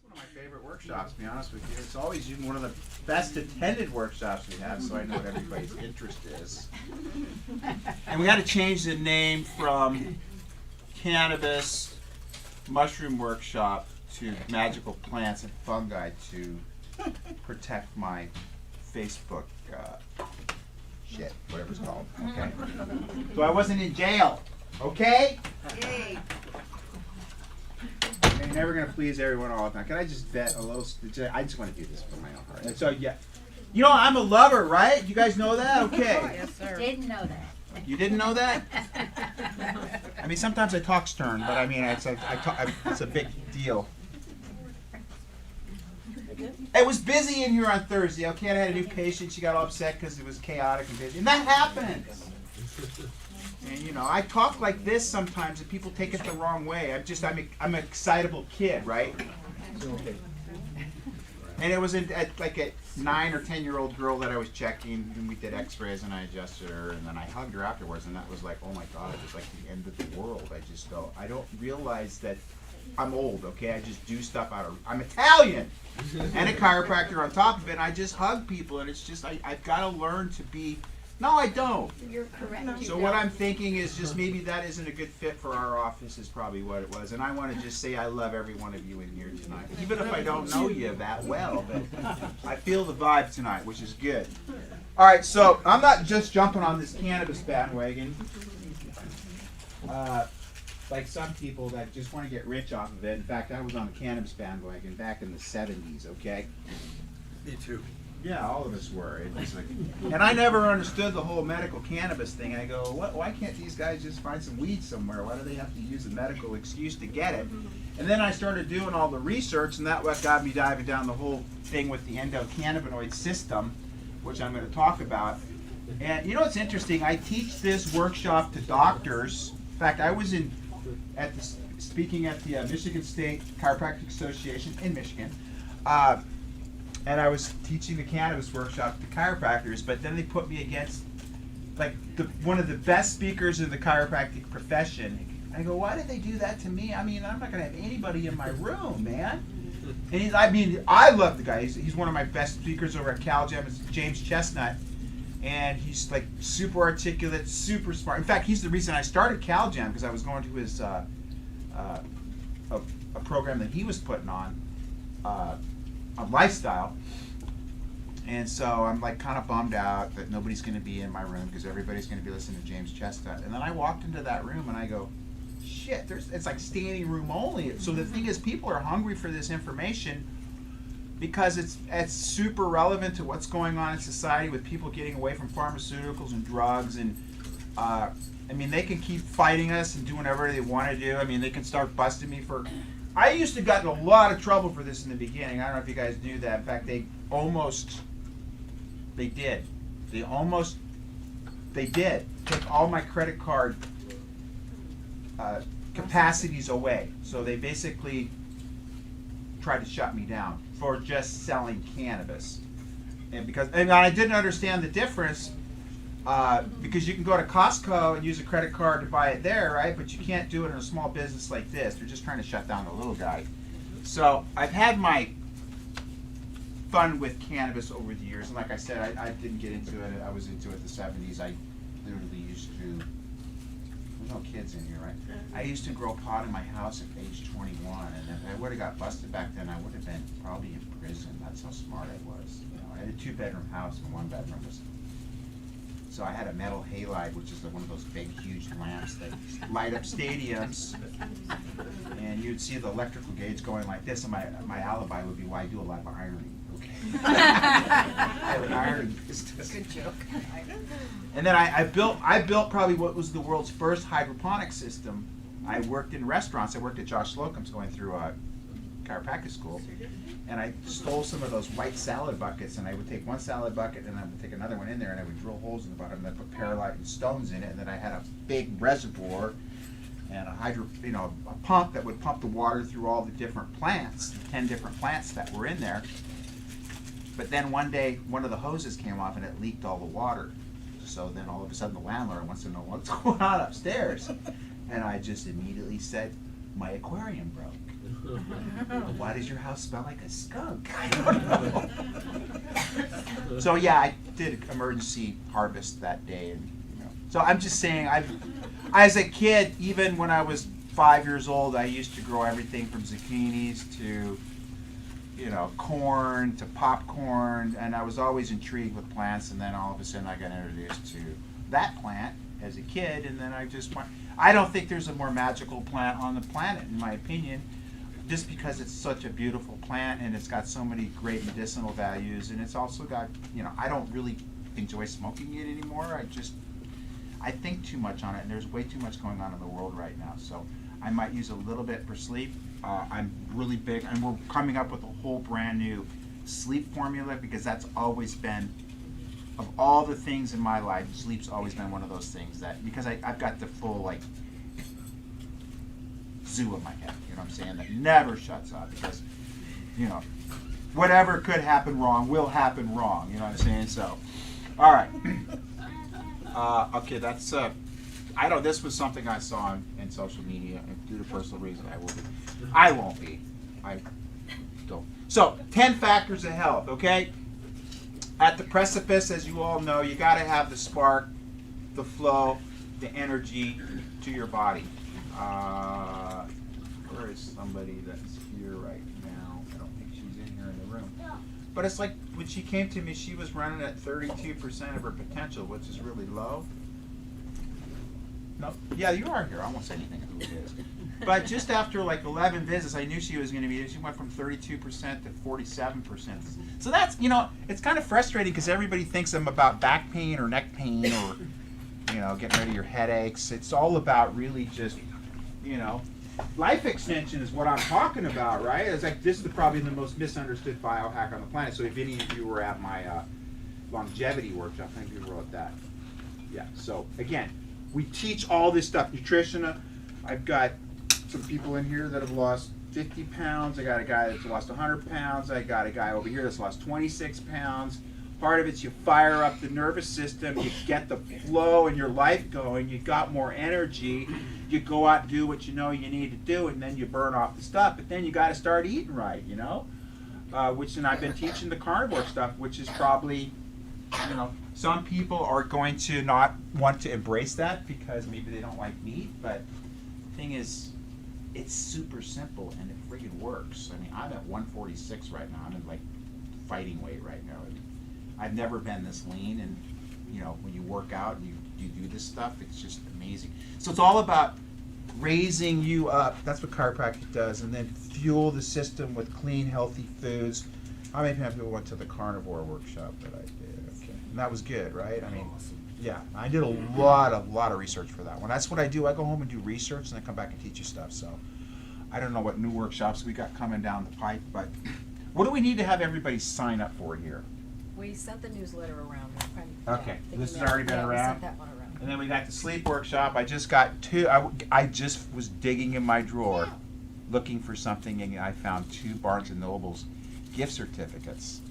One of my favorite workshops, to be honest with you. It's always one of the best attended workshops we have, so I know what everybody's interest is. And we got to change the name from Cannabis Mushroom Workshop to Magical Plants and Fungi to protect my Facebook shit, whatever it's called. Okay. So I wasn't in jail. Okay. Yay. You're never gonna please everyone all the time. Can I just vet a little? I just want to do this for my own heart. And so yeah, you know I'm a lover, right? You guys know that? Okay. Yes, sir. Didn't know that. You didn't know that? I mean, sometimes I talk stern, but I mean, it's a big deal. It was busy in here on Thursday. Okay, I had a new patient. She got all upset because it was chaotic and busy, and that happens. And you know, I talk like this sometimes, and people take it the wrong way. I'm an excitable kid, right? And it was like a 9 or 10-year-old girl that I was checking, and we did X-rays, and I adjusted her, and then I hugged her afterwards, and that was like, oh my God, it was like the end of the world. I don't realize that I'm old, okay? I just do stuff I'm Italian, and a chiropractor on top of it, and I just hug people, and it's just, I've got to learn to be. No, I don't. You're correct. So what I'm thinking is just maybe that isn't a good fit for our office is probably what it was. And I want to just say I love every one of you in here tonight. Even if I don't know you that well, but I feel the vibe tonight, which is good. All right, so I'm not just jumping on this cannabis bandwagon like some people that just want to get rich off of it. In fact, I was on the cannabis bandwagon back in the 70s, okay? Me too. Yeah, all of us were. It was like, and I never understood the whole medical cannabis thing. I go, why can't these guys just find some weed somewhere? Why do they have to use a medical excuse to get it? And then I started doing all the research, and that's what got me diving down the whole thing with the endocannabinoid system, which I'm going to talk about. And you know what's interesting? I teach this workshop to doctors. In fact, I was speaking at the Michigan State Chiropractic Association in Michigan. And I was teaching the cannabis workshop to chiropractors, but then they put me against like one of the best speakers in the chiropractic profession. I go, why did they do that to me? I mean, I'm not gonna have anybody in my room, man. And I love the guy. He's one of my best speakers over at CalGem. It's James Chestnut, and he's like super articulate, super smart. In fact, he's the reason I started CalGem, because I was going to his a program that he was putting on lifestyle, and so I'm like kind of bummed out that nobody's going to be in my room because everybody's going to be listening to James Chestnut. And then I walked into that room and I go, shit, it's like standing room only. So the thing is, people are hungry for this information because it's super relevant to what's going on in society with people getting away from pharmaceuticals and drugs. And I mean, they can keep fighting us and doing whatever they want to do. I mean, they can start busting me for. I used to get in a lot of trouble for this in the beginning. I don't know if you guys knew that. In fact, they did. Took all my credit card capacities away. So they basically tried to shut me down for just selling cannabis. And I didn't understand the difference. Because you can go to Costco and use a credit card to buy it there, right? But you can't do it in a small business like this. They're just trying to shut down the little guy. So I've had my fun with cannabis over the years. And like I said, I didn't get into it. I was into it in the 70s. I literally used to, there's no kids in here, right? I used to grow pot in my house at age 21. And if I would have got busted back then, I would have been probably in prison. That's how smart I was. You know, I had a 2-bedroom house and 1 bedroom was. So I had a metal halide, which is one of those big, huge lamps that light up stadiums. And you'd see the electrical gauge going like this, and my alibi would be why I do a lot of ironing. Okay. I have an ironing business. Good joke. And then I built probably what was the world's first hydroponic system. I worked in restaurants. I worked at Josh Slocum's going through chiropractic school. And I stole some of those white salad buckets, and I would take one salad bucket and I would take another one in there, and I would drill holes in the bottom, and I put perlite and stones in it, and then I had a big reservoir and a pump that would pump the water through all the different plants, 10 different plants that were in there. But then one day, one of the hoses came off and it leaked all the water. So then all of a sudden the landlord wants to know what's going on upstairs. And I just immediately said, my aquarium broke. Why does your house smell like a skunk? I don't know. So yeah, I did emergency harvest that day, and so I'm just saying, as a kid, even when I was 5 years old, I used to grow everything from zucchinis to corn to popcorn, and I was always intrigued with plants. And then all of a sudden, I got introduced to that plant as a kid, and then I don't think there's a more magical plant on the planet, in my opinion, just because it's such a beautiful plant and it's got so many great medicinal values, and it's also got, I don't really enjoy smoking it anymore. I think too much on it, and there's way too much going on in the world right now. So I might use a little bit for sleep. I'm really big, and we're coming up with a whole brand new sleep formula, because that's always been, of all the things in my life, sleep's always been one of those things that, because I've got the full zoo in my head, you know what I'm saying, that never shuts up, because whatever could happen wrong will happen wrong, you know what I'm saying. So all right. Okay, that's this was something I saw in social media, and due to personal reasons I won't be. I don't. So 10 factors of health, okay? At the precipice, as you all know, you got to have the spark, the flow, the energy to your body. Where is somebody that's here right now? I don't think she's in here in the room. But it's like when she came to me, she was running at 32% of her potential, which is really low. No, yeah, you are here. I won't say anything who it is. But just after 11 visits, I knew she was going to be. She went from 32% to 47%. So that's, it's kind of frustrating, because everybody thinks I'm about back pain or neck pain or, getting rid of your headaches. It's all about really just, life extension is what I'm talking about, right? It's like, this is probably the most misunderstood biohack on the planet. So if any of you were at my longevity workshop, I think you were at that. Yeah. So again, we teach all this stuff. Nutrition. I've got some people in here that have lost 50 pounds. I got a guy that's lost 100 pounds. I got a guy over here that's lost 26 pounds. Part of it's you fire up the nervous system, you get the flow in your life going, you got more energy, you go out and do what you know you need to do, and then you burn off the stuff. But then you got to start eating right, and I've been teaching the carnivore stuff, which is probably, some people are going to not want to embrace that because maybe they don't like meat, but the thing is, it's super simple and it friggin' works. I mean, I'm at 146 right now. I'm in fighting weight right now. I've never been this lean, and when you work out and you do this stuff, it's just amazing. So it's all about raising you up. That's what chiropractic does, and then fuel the system with clean, healthy foods. How many people went to the carnivore workshop that I did? Okay, and that was good, right? I mean, yeah, I did a lot of research for that one. That's what I do. I go home and do research, and then come back and teach you stuff. So I don't know what new workshops we got coming down the pipe, but what do we need to have everybody sign up for here? We sent the newsletter around. Okay, this has already been We around. sent that one around. And then we got the sleep workshop. I just got two. I just was digging in my drawer, looking for something, and I found 2 Barnes and Nobles gift certificates.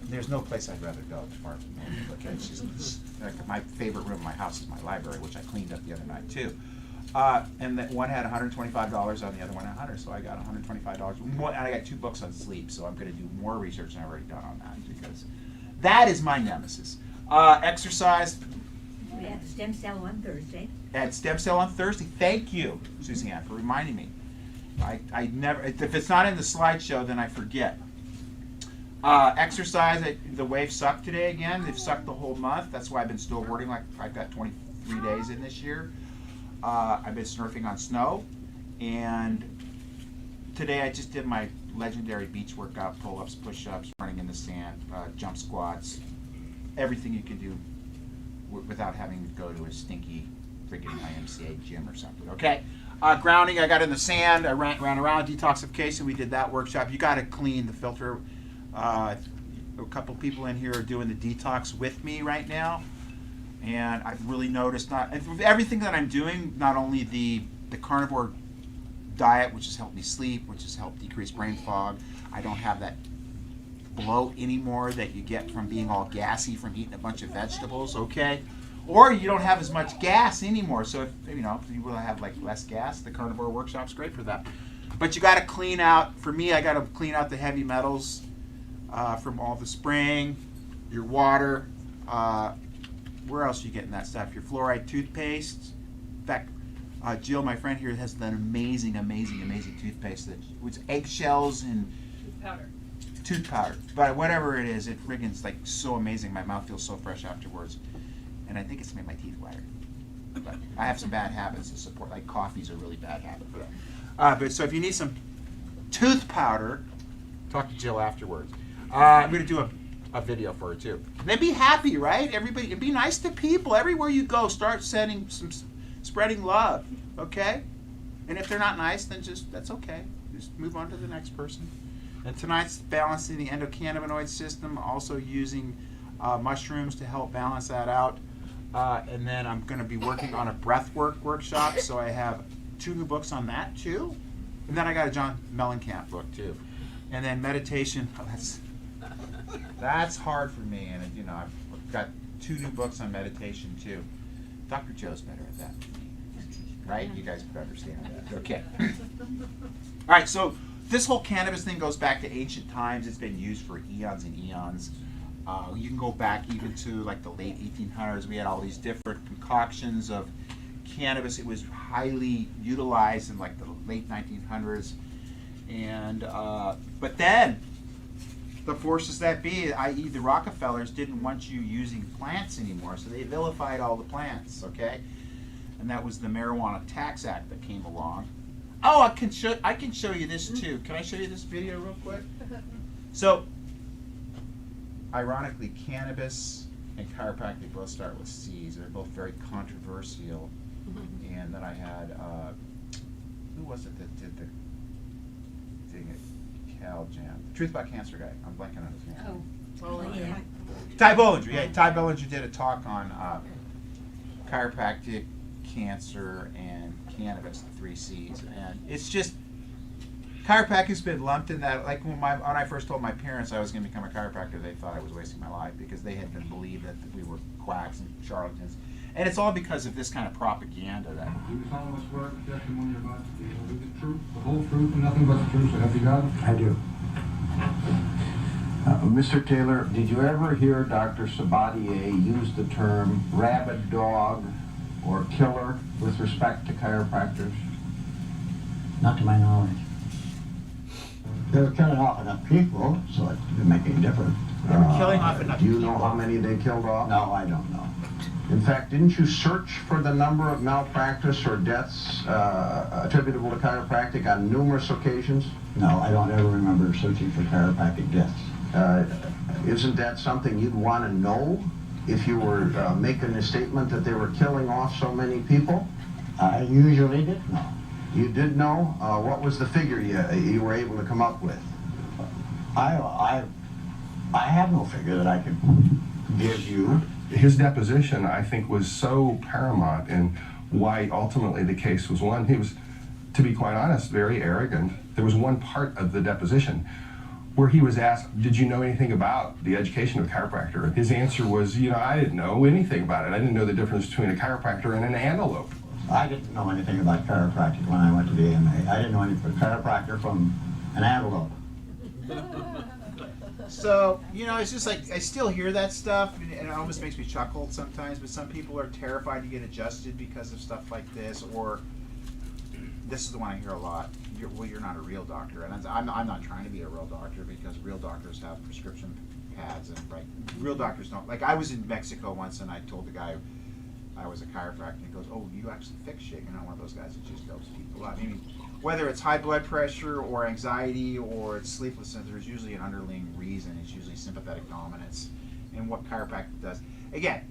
There's no place I'd rather go to Barnes and Noble. Okay, it's just my favorite room in my house is my library, which I cleaned up the other night too. And that one had $125 on the other one $100, so I got $125. And I got 2 books on sleep, so I'm going to do more research than I've already done on that, because that is my nemesis. Exercise. We have stem cell on Thursday. At Stem Cell on Thursday. Thank you, Suzanne, for reminding me. I never, if it's not in the slideshow, then I forget. Exercise, the waves sucked today again. They've sucked the whole month. That's why I've been snowboarding. I've got 23 days in this year. I've been surfing on snow, and today I just did my legendary beach workout: pull-ups, push-ups, running in the sand, jump squats, everything you can do without having to go to a stinky freaking IMCA gym or something. Okay. Grounding, I got in the sand. I ran around. Detoxification, we did that workshop. You got to clean the filter. A couple people in here are doing the detox with me right now, and I've really noticed everything that I'm doing. Not only the carnivore diet, which has helped me sleep, which has helped decrease brain fog. I don't have that bloat anymore that you get from being all gassy from eating a bunch of vegetables. Okay. Or you don't have as much gas anymore. So if you will have less gas, the carnivore workshop's great for that. But you got to clean out. For me, I got to clean out the heavy metals from all the spraying, your water. Where else are you getting that stuff? Your fluoride toothpaste. In fact, Jill, my friend here, has an amazing toothpaste that with eggshells and tooth powder. But whatever it is, it friggin's like so amazing. My mouth feels so fresh afterwards, and I think it's made my teeth whiter. But I have some bad habits to support. Like coffee's a really bad habit for that. But so if you need some tooth powder, talk to Jill afterwards. I'm going to do a video for her too. And then be happy, right? Everybody, be nice to people everywhere you go. Start spreading love, okay? And if they're not nice, then that's okay. Just move on to the next person. And tonight's balancing the endocannabinoid system, also using mushrooms to help balance that out. And then I'm going to be working on a breathwork workshop, so I have 2 new books on that too. And then I got a John Mellencamp book too. And then meditation. That's hard for me, and I've got 2 new books on meditation too. Dr. Joe's better at that than me, right? You guys could understand that. Okay. All right, so this whole cannabis thing goes back to ancient times. It's been used for eons and eons. You can go back even to like the late 1800s. We had all these different concoctions of cannabis. It was highly utilized in like the late 1900s, and but then the forces that be, i.e. the Rockefellers, didn't want you using plants anymore, so they vilified all the plants, okay? And that was the Marijuana Tax Act that came along. Oh, I can show you this too. Can I show you this video real quick? So, ironically, cannabis and chiropractic both start with C's. They're both very controversial. And then I had, who was it that did the thing at Cal Jam? The Truth About Cancer guy. I'm blanking on his name. Oh, yeah. Ty Bollinger. Yeah, Ty Bollinger did a talk on chiropractic, cancer, and cannabis, the 3 C's. And it's just, chiropractic's been lumped in that. Like when I first told my parents I was going to become a chiropractor, they thought I was wasting my life because they had been believed that we were quacks and charlatans. And it's all because of this kind of propaganda that. Do you solemnly swear the testimony you're about to give will be the truth, the whole truth, and nothing but the truth, so help you God? I do. Mr. Taylor, did you ever hear Dr. Sabatier use the term rabid dog or killer with respect to chiropractors? Not to my knowledge. They were killing off enough people, so it didn't make any difference. They were killing off enough Do you people. know how many they killed off? No, I don't know. In fact, didn't you search for the number of malpractice or deaths attributable to chiropractic on numerous occasions? No, I don't ever remember searching for chiropractic deaths. Isn't that something you'd want to know if you were making a statement that they were killing off so many people? I usually did know. You did know? What was the figure you were able to come up with? I have no figure that I could give you. His deposition, I think, was so paramount in why ultimately the case was won. He was, to be quite honest, very arrogant. There was one part of the deposition where he was asked, did you know anything about the education of a chiropractor? His answer was, I didn't know anything about it. I didn't know the difference between a chiropractor and an antelope. I didn't know anything about chiropractic when I went to the AMA. I didn't know anything about chiropractor from an antelope. So, it's just like, I still hear that stuff, and it almost makes me chuckle sometimes, but some people are terrified to get adjusted because of stuff like this, or this is the one I hear a lot. You're not a real doctor, and I'm not trying to be a real doctor because real doctors have prescription pads, and real doctors don't. Like, I was in Mexico once, and I told the guy I was a chiropractor, and he goes, "Oh, you actually fix shit. You're not one of those guys that just dopes people up." I mean, whether it's high blood pressure or anxiety or it's sleeplessness, there's usually an underlying reason. It's usually sympathetic dominance, and what chiropractic does. Again,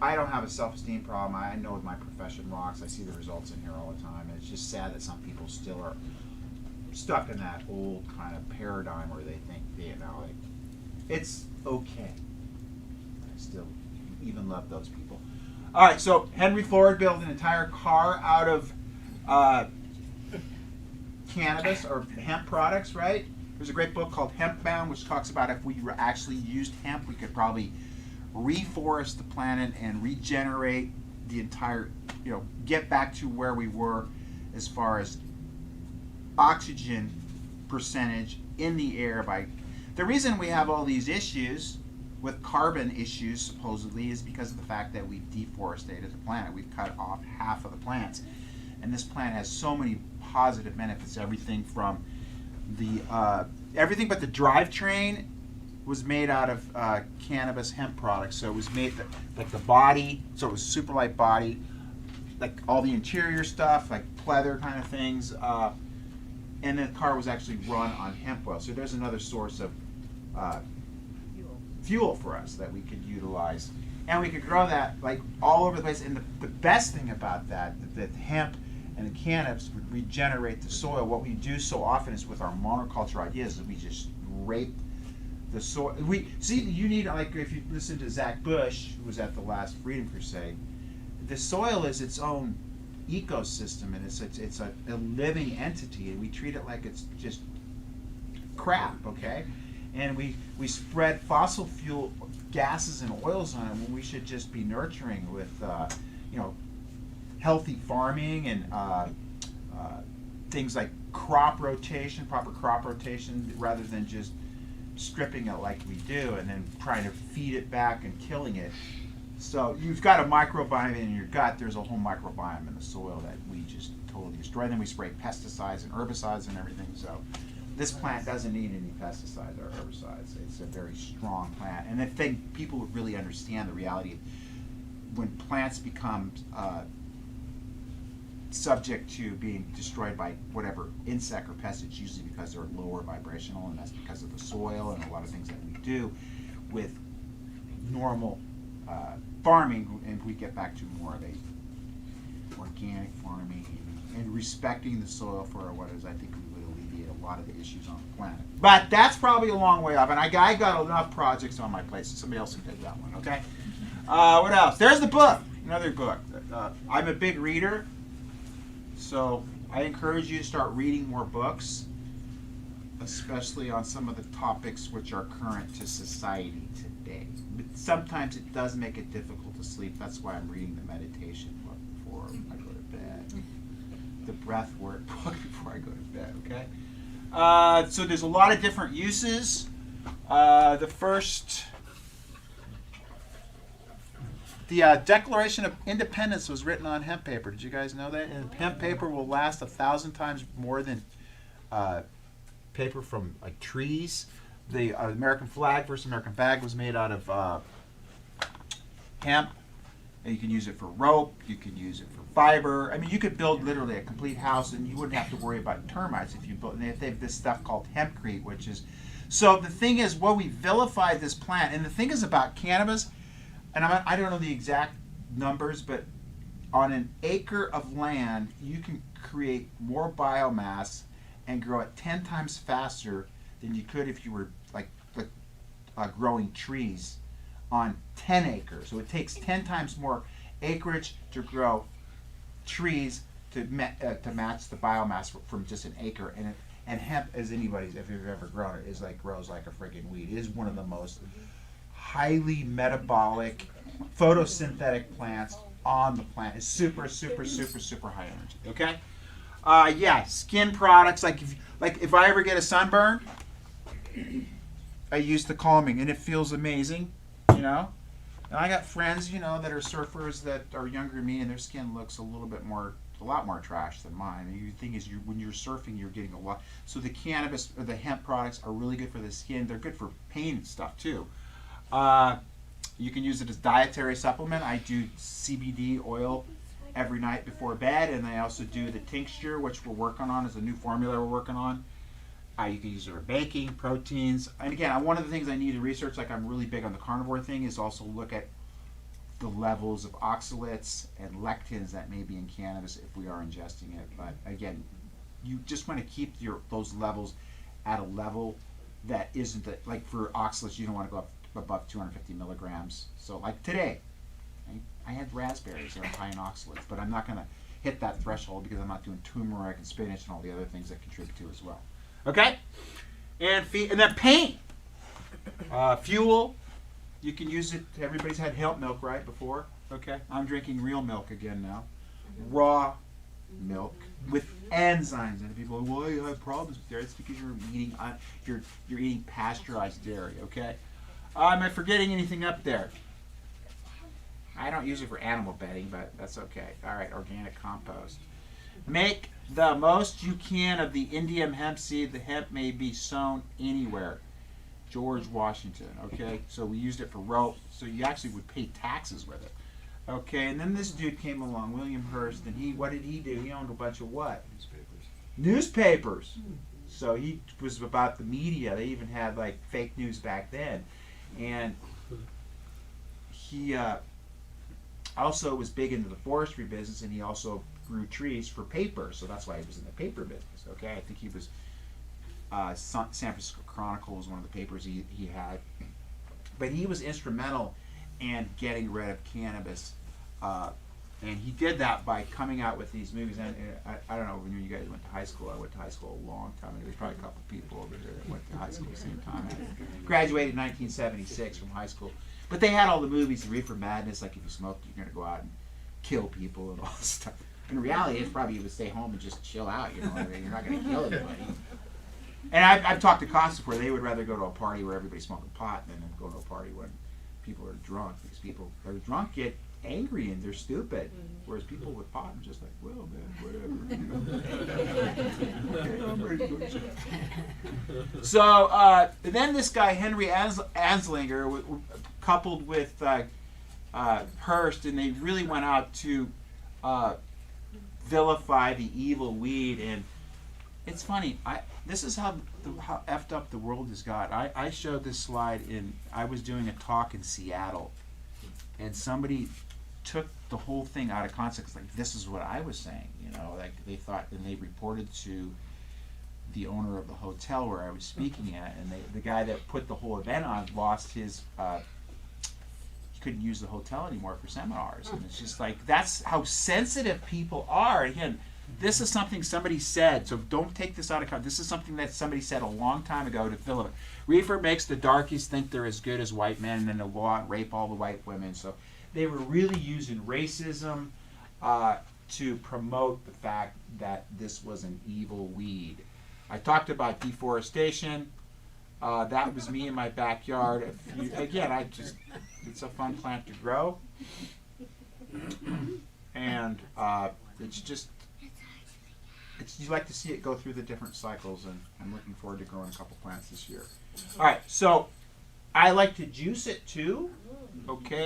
I don't have a self-esteem problem. I know my profession rocks. I see the results in here all the time, and it's just sad that some people still are stuck in that old kind of paradigm where they think it's okay. I still even love those people. All right, so Henry Ford built an entire car out of cannabis or hemp products, right? There's a great book called Hempbound, which talks about if we actually used hemp, we could probably reforest the planet and regenerate the entire, get back to where we were as far as oxygen percentage in the air by. The reason we have all these issues with carbon issues supposedly is because of the fact that we've deforested the planet. We've cut off half of the plants, and this plant has so many positive benefits. Everything from the everything but the drivetrain was made out of cannabis hemp products. So it was made like the body, so it was super light body, like all the interior stuff, like pleather kind of things. And the car was actually run on hemp oil. So there's another source of fuel for us that we could utilize. And we could grow that like all over the place. And the best thing about that hemp and the cannabis would regenerate the soil. What we do so often is with our monoculture ideas is we just rape the soil. We see, you need, like, if you listen to Zach Bush, who was at the last Freedom Crusade, the soil is its own ecosystem, and it's a living entity, and we treat it like it's just crap, okay? And we spread fossil fuel gases and oils on it when we should just be nurturing with healthy farming and things like crop rotation, proper crop rotation, rather than just stripping it like we do and then trying to feed it back and killing it. So you've got a microbiome in your gut. There's a whole microbiome in the soil that we just totally destroy. Then we spray pesticides and herbicides and everything. So this plant doesn't need any pesticides or herbicides. It's a very strong plant. And I think people would really understand the reality of when plants become subject to being destroyed by whatever insect or pest, it's usually because they're lower vibrational, and that's because of the soil and a lot of things that we do with normal farming. And we get back to more of a organic farming and respecting the soil for what it is, I think we would alleviate a lot of the issues on the planet. But that's probably a long way off, and I got enough projects on my plate, so somebody else can take that one, okay? What else? There's the book, another book. I'm a big reader, so I encourage you to start reading more books, especially on some of the topics which are current to society today. But sometimes it does make it difficult to sleep. That's why I'm reading the meditation book before I go to bed. The breath work book before I go to bed, okay? So there's a lot of different uses. The Declaration of Independence was written on hemp paper. Did you guys know that? And hemp paper will last 1,000 times more than paper from like trees. The American flag, first American flag, was made out of hemp. And you can use it for rope. You can use it for fiber. I mean, you could build literally a complete house, and you wouldn't have to worry about termites if you built. And they have this stuff called hempcrete, which is. So the thing is, well, we vilified this plant, and the thing is about cannabis. And I don't know the exact numbers, but on an acre of land, you can create more biomass and grow it 10 times faster than you could if you were growing trees on 10 acres. So it takes 10 times more acreage to grow trees to match the biomass from just an acre. And hemp, as anybody's, if you've ever grown it, grows like a friggin' weed. It is one of the most highly metabolic photosynthetic plants on the planet. It's super, super, super, super high energy. Okay? Yeah, skin products. Like if I ever get a sunburn, I use the calming, and it feels amazing. You know. And I got friends, that are surfers that are younger than me, and their skin looks a lot more trash than mine. And the thing is, when you're surfing, you're getting a lot. So the cannabis or the hemp products are really good for the skin. They're good for pain and stuff too. You can use it as dietary supplement. I do CBD oil every night before bed, and I also do the tincture, which we're working on, is a new formula we're working on. You can use it for baking, proteins. And again, one of the things I need to research, like I'm really big on the carnivore thing, is also look at the levels of oxalates and lectins that may be in cannabis if we are ingesting it. But again, you just want to keep those levels at a level that isn't like for oxalates, you don't want to go up above 250 milligrams. So like today, I had raspberries that are high in oxalates, but I'm not going to hit that threshold because I'm not doing turmeric and spinach and all the other things that contribute to it as well. Okay? And then pain. Fuel. You can use it. Everybody's had hemp milk, right, before? Okay? I'm drinking real milk again now. Raw milk with enzymes, and people are, well, you have problems with dairy. It's because you're eating pasteurized dairy. Okay. Am I forgetting anything up there? I don't use it for animal bedding, but that's okay. All right, organic compost. Make the most you can of the indium hemp seed. The hemp may be sown anywhere. George Washington. Okay, so we used it for rope. So you actually would pay taxes with it. Okay, and then this dude came along, William Hearst, and what did he do? He owned a bunch of what? Newspapers. So he was about the media. They even had like fake news back then, and he also was big into the forestry business, and he also grew trees for paper. So that's why he was in the paper business. Okay, I think he was San Francisco Chronicle was one of the papers he had, but he was instrumental in getting rid of cannabis. And he did that by coming out with these movies. And I don't know when you guys went to high school. I went to high school a long time ago. There's probably a couple people over here that went to high school at the same time. I graduated in 1976 from high school. But they had all the movies, the Reefer Madness, like if you smoked, you're going to go out and kill people and all this stuff. In reality, it's probably you would stay home and just chill out. You know, I mean, you're not going to kill anybody. And I've talked to cops before. They would rather go to a party where everybody's smoking pot than go to a party when people are drunk. Because people that are drunk get angry and they're stupid, whereas people with pot are just like, well, man, whatever. So then this guy Henry Anslinger, coupled with Hearst, and they really went out to vilify the evil weed. And it's funny. This is how effed up the world has got. I showed this slide I was doing a talk in Seattle, and somebody took the whole thing out of context. Like, this is what I was saying, you know, like they thought, and they reported to the owner of the hotel where I was speaking at, and the guy that put the whole event on lost his, he couldn't use the hotel anymore for seminars. And it's just like, that's how sensitive people are. Again, this is something somebody said, so don't take this out of context. This is something that somebody said a long time ago to Philip. Reefer makes the darkies think they're as good as white men, and then they'll go out and rape all the white women. So they were really using racism to promote the fact that this was an evil weed. I talked about deforestation. That was me in my backyard. Again, it's a fun plant to grow. And you like to see it go through the different cycles, and I'm looking forward to growing a couple plants this year. All right, so I like to juice it too. Okay,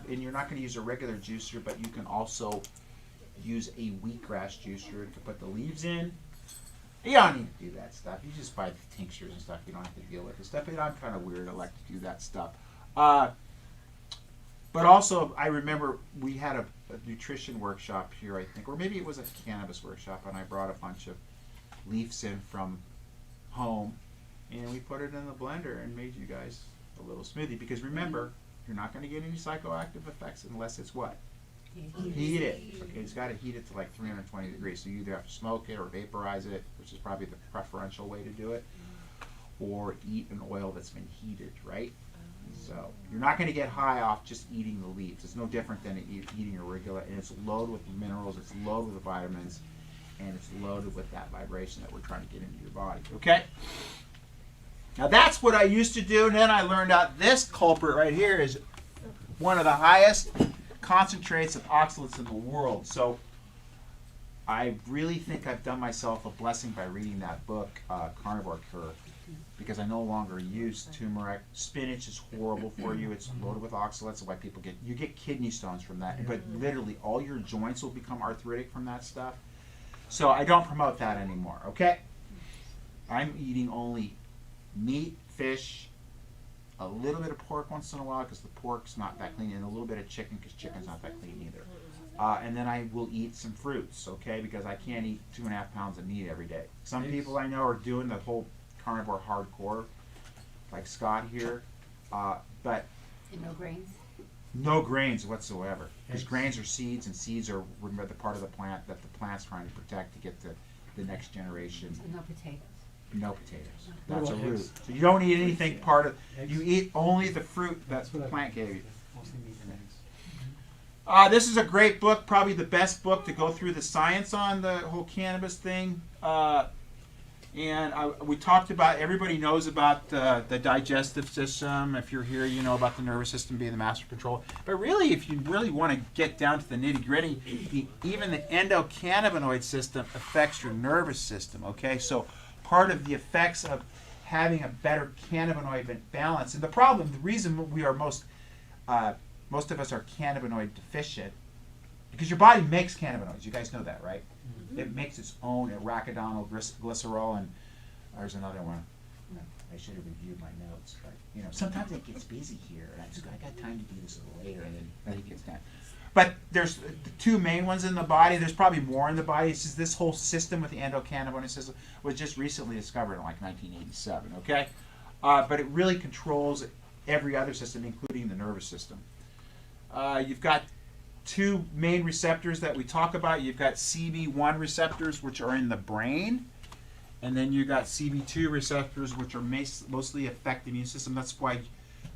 and you're not going to use a regular juicer, but you can also use a wheatgrass juicer to put the leaves in. You don't need to do that stuff. You just buy the tinctures and stuff. You don't have to deal with the stuff. And I'm kind of weird. I like to do that stuff. But also, I remember we had a nutrition workshop here, I think, or maybe it was a cannabis workshop, and I brought a bunch of leaves in from home, and we put it in the blender and made you guys a little smoothie. Because remember, you're not going to get any psychoactive effects unless it's what? Heat it. Okay, it's got to heat it to like 320 degrees. So you either have to smoke it or vaporize it, which is probably the preferential way to do it, or eat an oil that's been heated, right? So you're not going to get high off just eating the leaves. It's no different than eating a regular, and it's loaded with minerals, it's loaded with vitamins, and it's loaded with that vibration that we're trying to get into your body, okay? Now that's what I used to do, and then I learned out this culprit right here is one of the highest concentrates of oxalates in the world. So I really think I've done myself a blessing by reading that book, Carnivore Cure, because I no longer use turmeric. Spinach is horrible for you. It's loaded with oxalates. That's why people get kidney stones from that. But literally all your joints will become arthritic from that stuff. So I don't promote that anymore, okay? I'm eating only meat, fish, a little bit of pork once in a while because the pork's not that clean, and a little bit of chicken because chicken's not that clean either. And then I will eat some fruits, okay, because I can't eat 2.5 pounds of meat every day. Some people I know are doing the whole carnivore hardcore, like Scott here, but And no grains? no grains whatsoever. Because grains are seeds, and seeds are the part of the plant that the plant's trying to protect to get the next generation. So no potatoes? No potatoes. What That's a about root. eggs? So you don't eat anything part of. Eggs? You eat only the fruit that That's the what I- plant gave you. Mostly meat and eggs. This is a great book, probably the best book to go through the science on the whole cannabis thing. We talked about, everybody knows about the digestive system. If you're here, you know about the nervous system being the master control. But really, if you really want to get down to the nitty gritty, even the endocannabinoid system affects your nervous system, okay? So part of the effects of having a better cannabinoid balance, and the reason we are most of us are cannabinoid deficient, because your body makes cannabinoids. You guys know that, right? Mm-hmm. It makes its own arachidonyl glycerol, and there's another one. I should have reviewed my notes, but sometimes it gets busy here, and I got time to do this a little later, and then it gets done. But there's the two main ones in the body. There's probably more in the body. It's just this whole system with the endocannabinoid system was just recently discovered in like 1987. Okay, but it really controls every other system, including the nervous system. You've got two main receptors that we talk about. You've got CB1 receptors, which are in the brain, and then you've got CB2 receptors, which are mostly affect the immune system. That's why,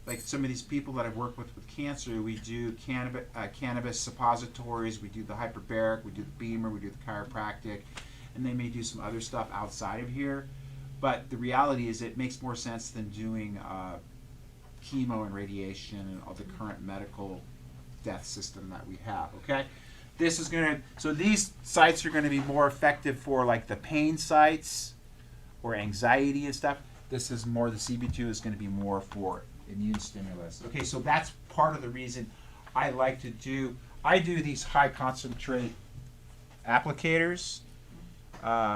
like some of these people that I've worked with cancer, we do cannabis suppositories, we do the hyperbaric, we do the Beamer, we do the chiropractic, and they may do some other stuff outside of here. But the reality is it makes more sense than doing chemo and radiation and all the current medical death system that we have, okay? So these sites are going to be more effective for like the pain sites or anxiety and stuff. This is more, the CB2 is going to be more for immune stimulus. Okay, so that's part of the reason I like to do these high concentrate applicators.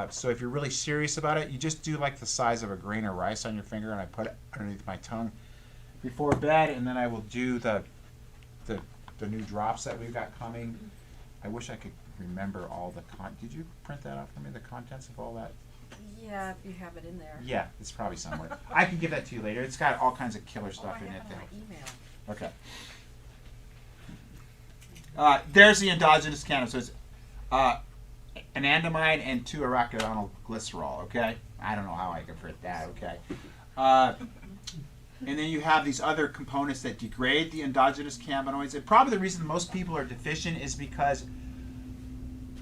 So if you're really serious about it, you just do like the size of a grain of rice on your finger, and I put it underneath my tongue before bed, and then I will do the new drops that we've got coming. I wish I could remember all the did you print that out for me, the contents of all that? Yeah, if you have it in there. Yeah, it's probably somewhere. I can give that to you later. It's got all kinds of killer stuff in I it. have it on my email. Okay. There's the endogenous cannabis. So it's anandamide and 2-arachidonyl glycerol. Okay. I don't know how I can print that. Okay. And then you have these other components that degrade the endogenous cannabinoids. And probably the reason most people are deficient is because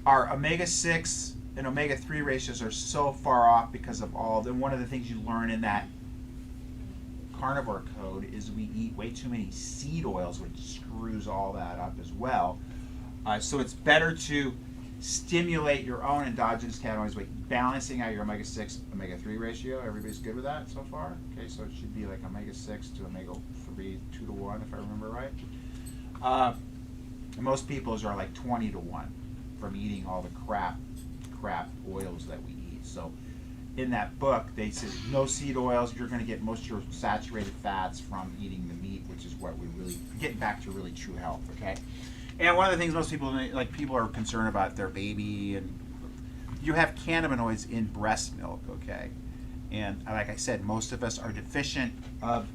our omega-6 and omega-3 ratios are so far off because of one of the things you learn in that carnivore code is we eat way too many seed oils, which screws all that up as well. So it's better to stimulate your own endogenous cannabinoids by balancing out your omega-6 omega-3 ratio. Everybody's good with that so far? Okay, so it should be like omega-6 to omega-3 2 to 1 if I remember right. And most people's are like 20 to 1 from eating all the crap oils that we eat. So in that book they said no seed oils. You're going to get most of your saturated fats from eating the meat, which is what we really getting back to really true health. Okay. And one of the things most people are concerned about their baby, and you have cannabinoids in breast milk, okay? And like I said, most of us are deficient of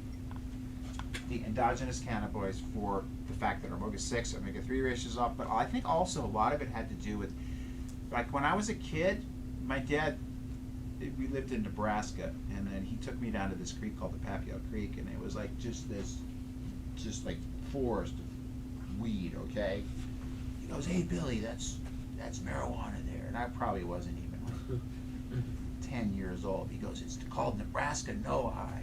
the endogenous cannabinoids for the fact that our omega-6, omega-3 ratio is off, but I think also a lot of it had to do with, like when I was a kid, my dad, we lived in Nebraska, and then he took me down to this creek called the Papio Creek, and it was like just like forest of weed, okay? He goes, "Hey Billy, that's marijuana there," and I probably wasn't even like 10 years old. He goes, "It's called Nebraska No High,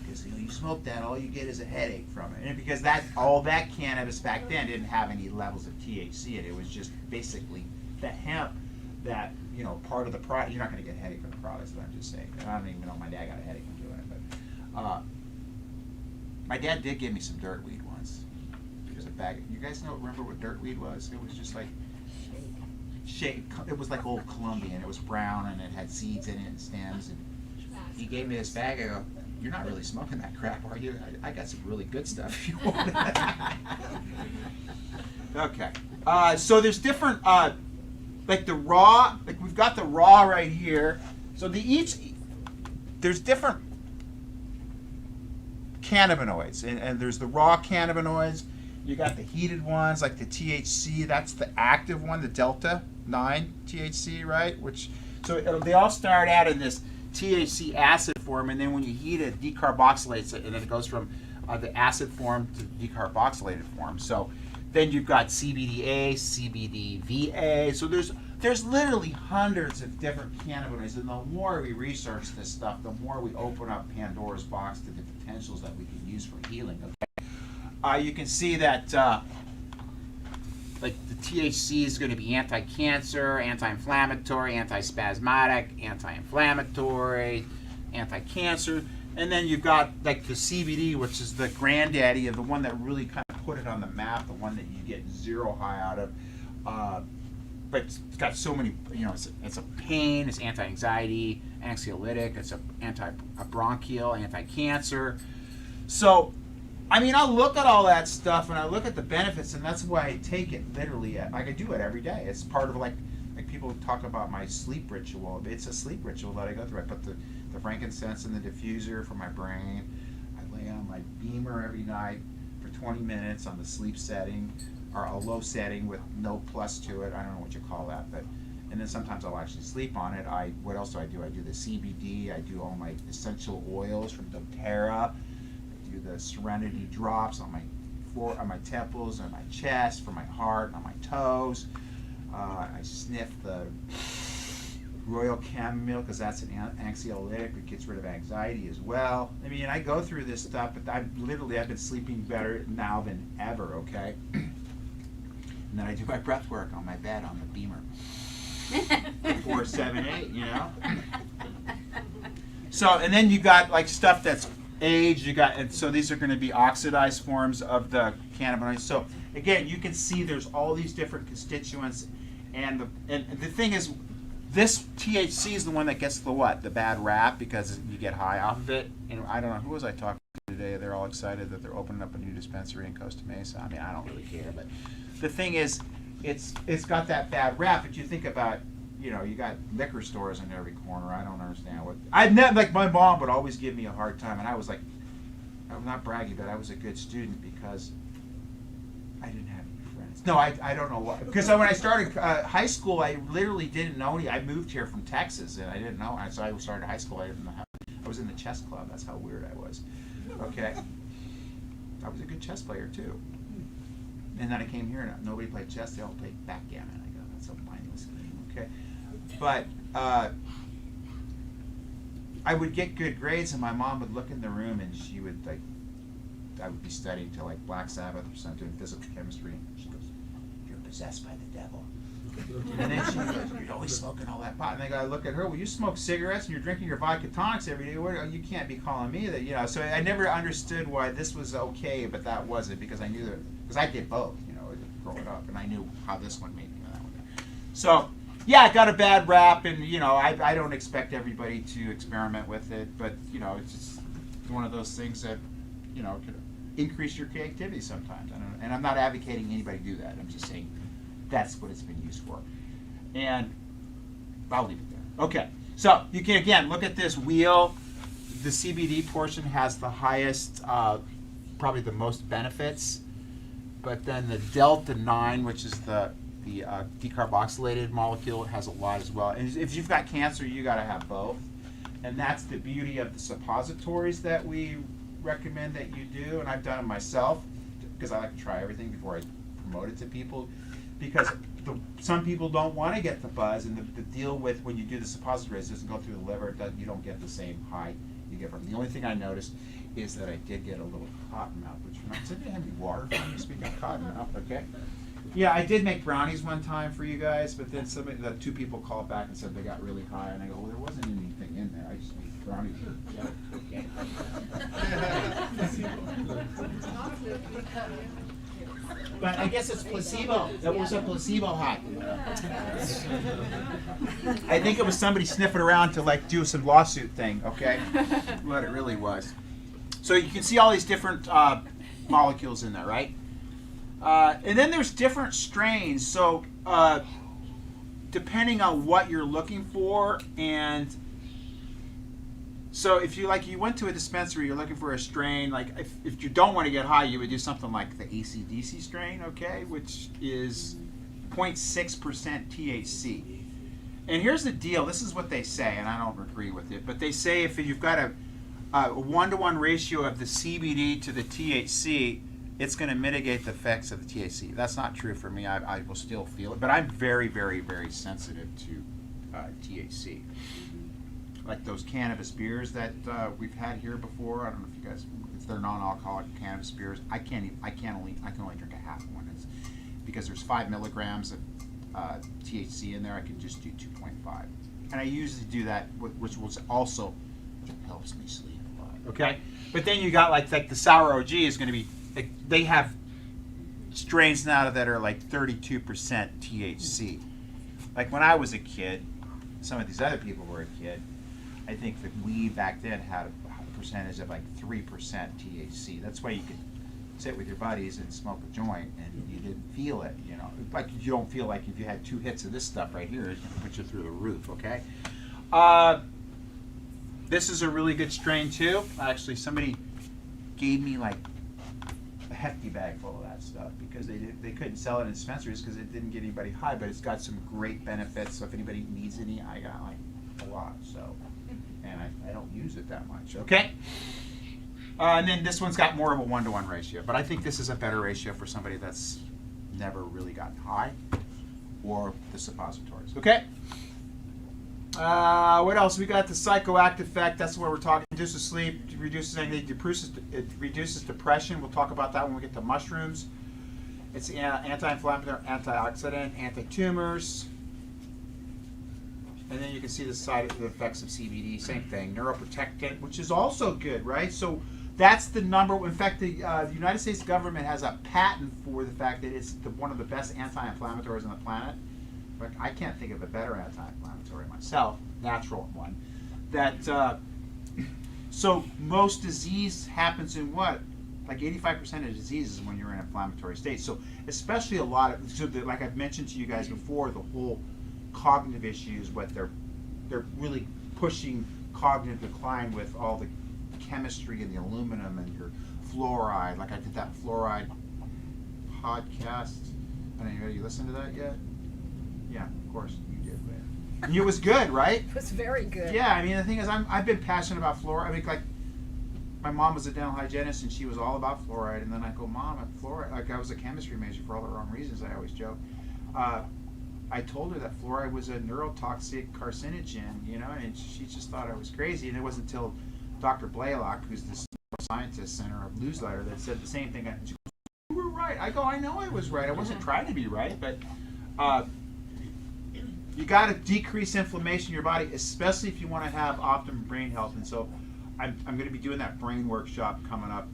because you smoke that, all you get is a headache from it." And because all that cannabis back then didn't have any levels of THC in it. It was just basically the hemp that part of the product. You're not going to get a headache from the products, but I'm just saying. And I don't even know if my dad got a headache from doing it, but my dad did give me some dirt weed once. You guys remember what dirt weed was? It was just like it was like old Colombian. It was brown and it had seeds in it and stems. And he gave me this bag. I go, "You're not really smoking that crap, are you? I got some really good stuff if you want it." Okay. So there's different, like the raw. Like we've got the raw right here. So there's different cannabinoids, and there's the raw cannabinoids. You got the heated ones, like the THC. That's the active one, the Delta 9 THC, right? They all start out in this THC acid form, and then when you heat it, decarboxylates it, and then it goes from the acid form to decarboxylated form. So Then you've got CBDA, CBDVA. So there's literally hundreds of different cannabinoids, and the more we research this stuff, the more we open up Pandora's box to the potentials that we can use for healing. Okay, you can see that like the THC is going to be anti-cancer, anti-inflammatory, anti-spasmodic, anti-inflammatory, anti-cancer, and then you've got like the CBD, which is the granddaddy of the one that really kind of put it on the map, the one that you get zero high out of. But it's got so many, you know, it's a pain, it's anti-anxiety, anxiolytic, it's a anti-bronchial, anti-cancer. So, I mean, I look at all that stuff and I look at the benefits, and that's why I take it literally. Like I do it every day. It's part of like people talk about my sleep ritual. It's a sleep ritual that I go through. I put the frankincense in the diffuser for my brain. I lay on my beamer every night for 20 minutes on the sleep setting, or a low setting with no plus to it. I don't know what you call that, but and then sometimes I'll actually sleep on it. What else do? I do the CBD. I do all my essential oils from doTERRA. I do the Serenity drops on my temples, on my chest, for my heart, on my toes. I sniff the royal chamomile because that's an anxiolytic. It gets rid of anxiety as well. I mean, I go through this stuff, but I've been sleeping better now than ever. Okay. And then I do my breath work on my bed on the beamer. 4, 7, 8, you know? So, and then you got like stuff that's aged, and so these are going to be oxidized forms of the cannabinoids. So again, you can see there's all these different constituents, and the thing is, this THC is the one that gets the bad rap because you get high off of it. And I don't know, who was I talking to today? They're all excited that they're opening up a new dispensary in Costa Mesa. I mean, I don't really care, but the thing is, it's got that bad rap. But you think about, you know, you got liquor stores in every corner. I don't understand what I've never, like, my mom would always give me a hard time, and I was like, I'm not bragging, but I was a good student because I didn't have any friends. No, I don't know why. Because when I started high school, I literally didn't know any. I moved here from Texas, and I didn't know. So I started high school. I didn't know how. I was in the chess club. That's how weird I was. Okay. I was a good chess player too. And then I came here and nobody played chess. They all played backgammon. I go, that's a mindless game. Okay. But I would get good grades, and my mom would look in the room, and she would I would be studying till like Black Sabbath or something, doing physical chemistry, and she goes, "You're possessed by the devil." And then she goes, "You're always smoking all that pot." And I look at her, "Well, you smoke cigarettes and you're drinking your vodka tonics every day. You can't be calling me that, you know." So I never understood why this was okay, but that wasn't, because I knew that, because I did both, you know, growing up, and I knew how this one made me and that one. So yeah, it got a bad rap, and you know, I don't expect everybody to experiment with it, but you know, it's just one of those things that, you know, could increase your creativity sometimes. And I'm not advocating anybody do that. I'm just saying that's what it's been used for. And I'll leave it there. Okay, so you can again look at this wheel. The CBD portion has the highest, probably the most benefits, but then the Delta 9, which is the decarboxylated molecule, has a lot as well. And if you've got cancer, you got to have both. And that's the beauty of the suppositories that we recommend that you do. And I've done it myself because I like to try everything before I promote it to people. Because some people don't want to get the buzz, and the deal with when you do the suppositories, it doesn't go through the liver. You don't get the same high you get from. The only thing I noticed is that I did get a little cotton mouth, which does anybody have any water for me? Speaking of cotton mouth, okay. Yeah, I did make brownies one time for you guys, but then the 2 people called back and said they got really high, and I go, well, there wasn't anything in there. I just made brownies. But I guess it's placebo. That was a placebo high. I think it was somebody sniffing around to like do some lawsuit thing, okay? What it really was. So you can see all these different molecules in there, right? And then there's different strains. So depending on what you're looking for, and so if you went to a dispensary, you're looking for a strain, like if you don't want to get high, you would do something like the AC/DC strain, okay, which is 0.6% THC. And here's the deal, this is what they say, and I don't agree with it, but they say if you've got a 1-to-1 ratio of the CBD to the THC, it's going to mitigate the effects of the THC. That's not true for me. I will still feel it, but I'm very, very, very sensitive to THC. Like those cannabis beers that we've had here before. I don't know if you guys, if they're non-alcoholic cannabis beers. I can only drink a half one. It's because there's 5 milligrams of THC in there. I can just do 2.5, and I usually do that, which also helps me sleep a lot. Okay, but then you got like the sour OG is going to be. They have strains now that are like 32% THC. Like when I was a kid, some of these other people were a kid, I think the weed back then had a percentage of like 3% THC. That's why you could sit with your buddies and smoke a joint and you didn't feel it, you know. Like you don't feel like if you had 2 hits of this stuff right here, it's going to put you through the roof, okay? This is a really good strain too. Actually, somebody gave me like a hefty bag full of that stuff because they couldn't sell it in dispensaries because it didn't get anybody high, but it's got some great benefits. So if anybody needs any, I got like a lot. So, and I don't use it that much. Okay. And then this one's got more of a 1-to-1 ratio, but I think this is a better ratio for somebody that's never really gotten high, or the suppositories. Okay. What else? We got the psychoactive effect. That's where we're talking. Reduces sleep, reduces anxiety, it reduces depression. We'll talk about that when we get to mushrooms. It's anti-inflammatory, antioxidant, anti-tumors. And then you can see the side effects of CBD. Same thing. Neuroprotectant, which is also good, right? So that's the number. In fact, the United States government has a patent for the fact that it's one of the best anti-inflammatories on the planet. But I can't think of a better anti-inflammatory myself, natural one. That so most disease happens in what? Like 85% of disease is when you're in an inflammatory state. So especially a lot of, like I've mentioned to you guys before, the whole cognitive issues, what they're really pushing cognitive decline with all the chemistry and the aluminum and your fluoride. Like I did that fluoride podcast. I don't know, you listened to that yet? Yeah, of course you did. But it was good, right? It was very good. Yeah, I mean the thing is, I've been passionate about fluoride. I mean, like my mom was a dental hygienist and she was all about fluoride, and then I go, Mom, fluoride. Like I was a chemistry major for all the wrong reasons. I always joke. I told her that fluoride was a neurotoxic carcinogen, you know, and she just thought I was crazy. And it wasn't until Dr. Blaylock, who's this neuroscientist, sent her a newsletter that said the same thing. She goes, you were right. I go, I know I was right. I wasn't trying to be right, but you got to decrease inflammation in your body, especially if you want to have optimum brain health. And so I'm going to be doing that brain workshop coming up,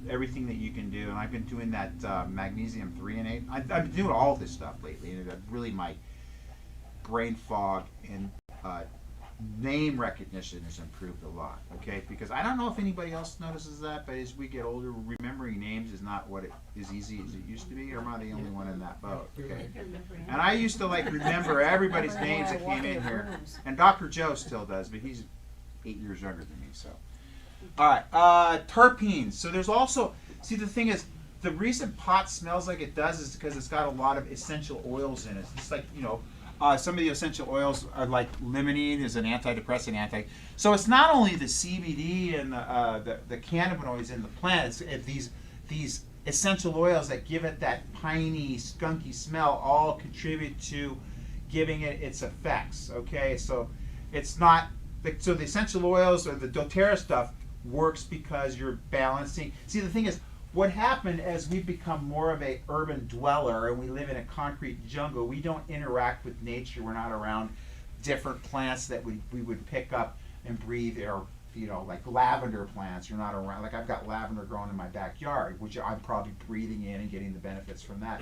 everything that you can do. And I've been doing that magnesium threonate. I've been doing all this stuff lately, and really my brain fog and name recognition has improved a lot, okay? Because I don't know if anybody else notices that, but as we get older, remembering names is not what it is easy as it used to be, or am I the only one in that boat, okay? And I used to like remember everybody's names that came in here, and Dr. Joe still does, but he's 8 years younger than me, so. All right, terpenes. So there's also, see the thing is, the reason pot smells like it does is because it's got a lot of essential oils in it. It's like, you know, some of the essential oils are like limonene is an antidepressant, so it's not only the CBD and the cannabinoids in the plant, it's these essential oils that give it that piney, skunky smell all contribute to giving it its effects, okay? So it's not, so the essential oils or the doTERRA stuff works because you're balancing. See, the thing is, what happened as we've become more of a urban dweller and we live in a concrete jungle, we don't interact with nature. We're not around different plants that we would pick up and breathe, or, you know, like lavender plants. You're not around, like I've got lavender growing in my backyard, which I'm probably breathing in and getting the benefits from that.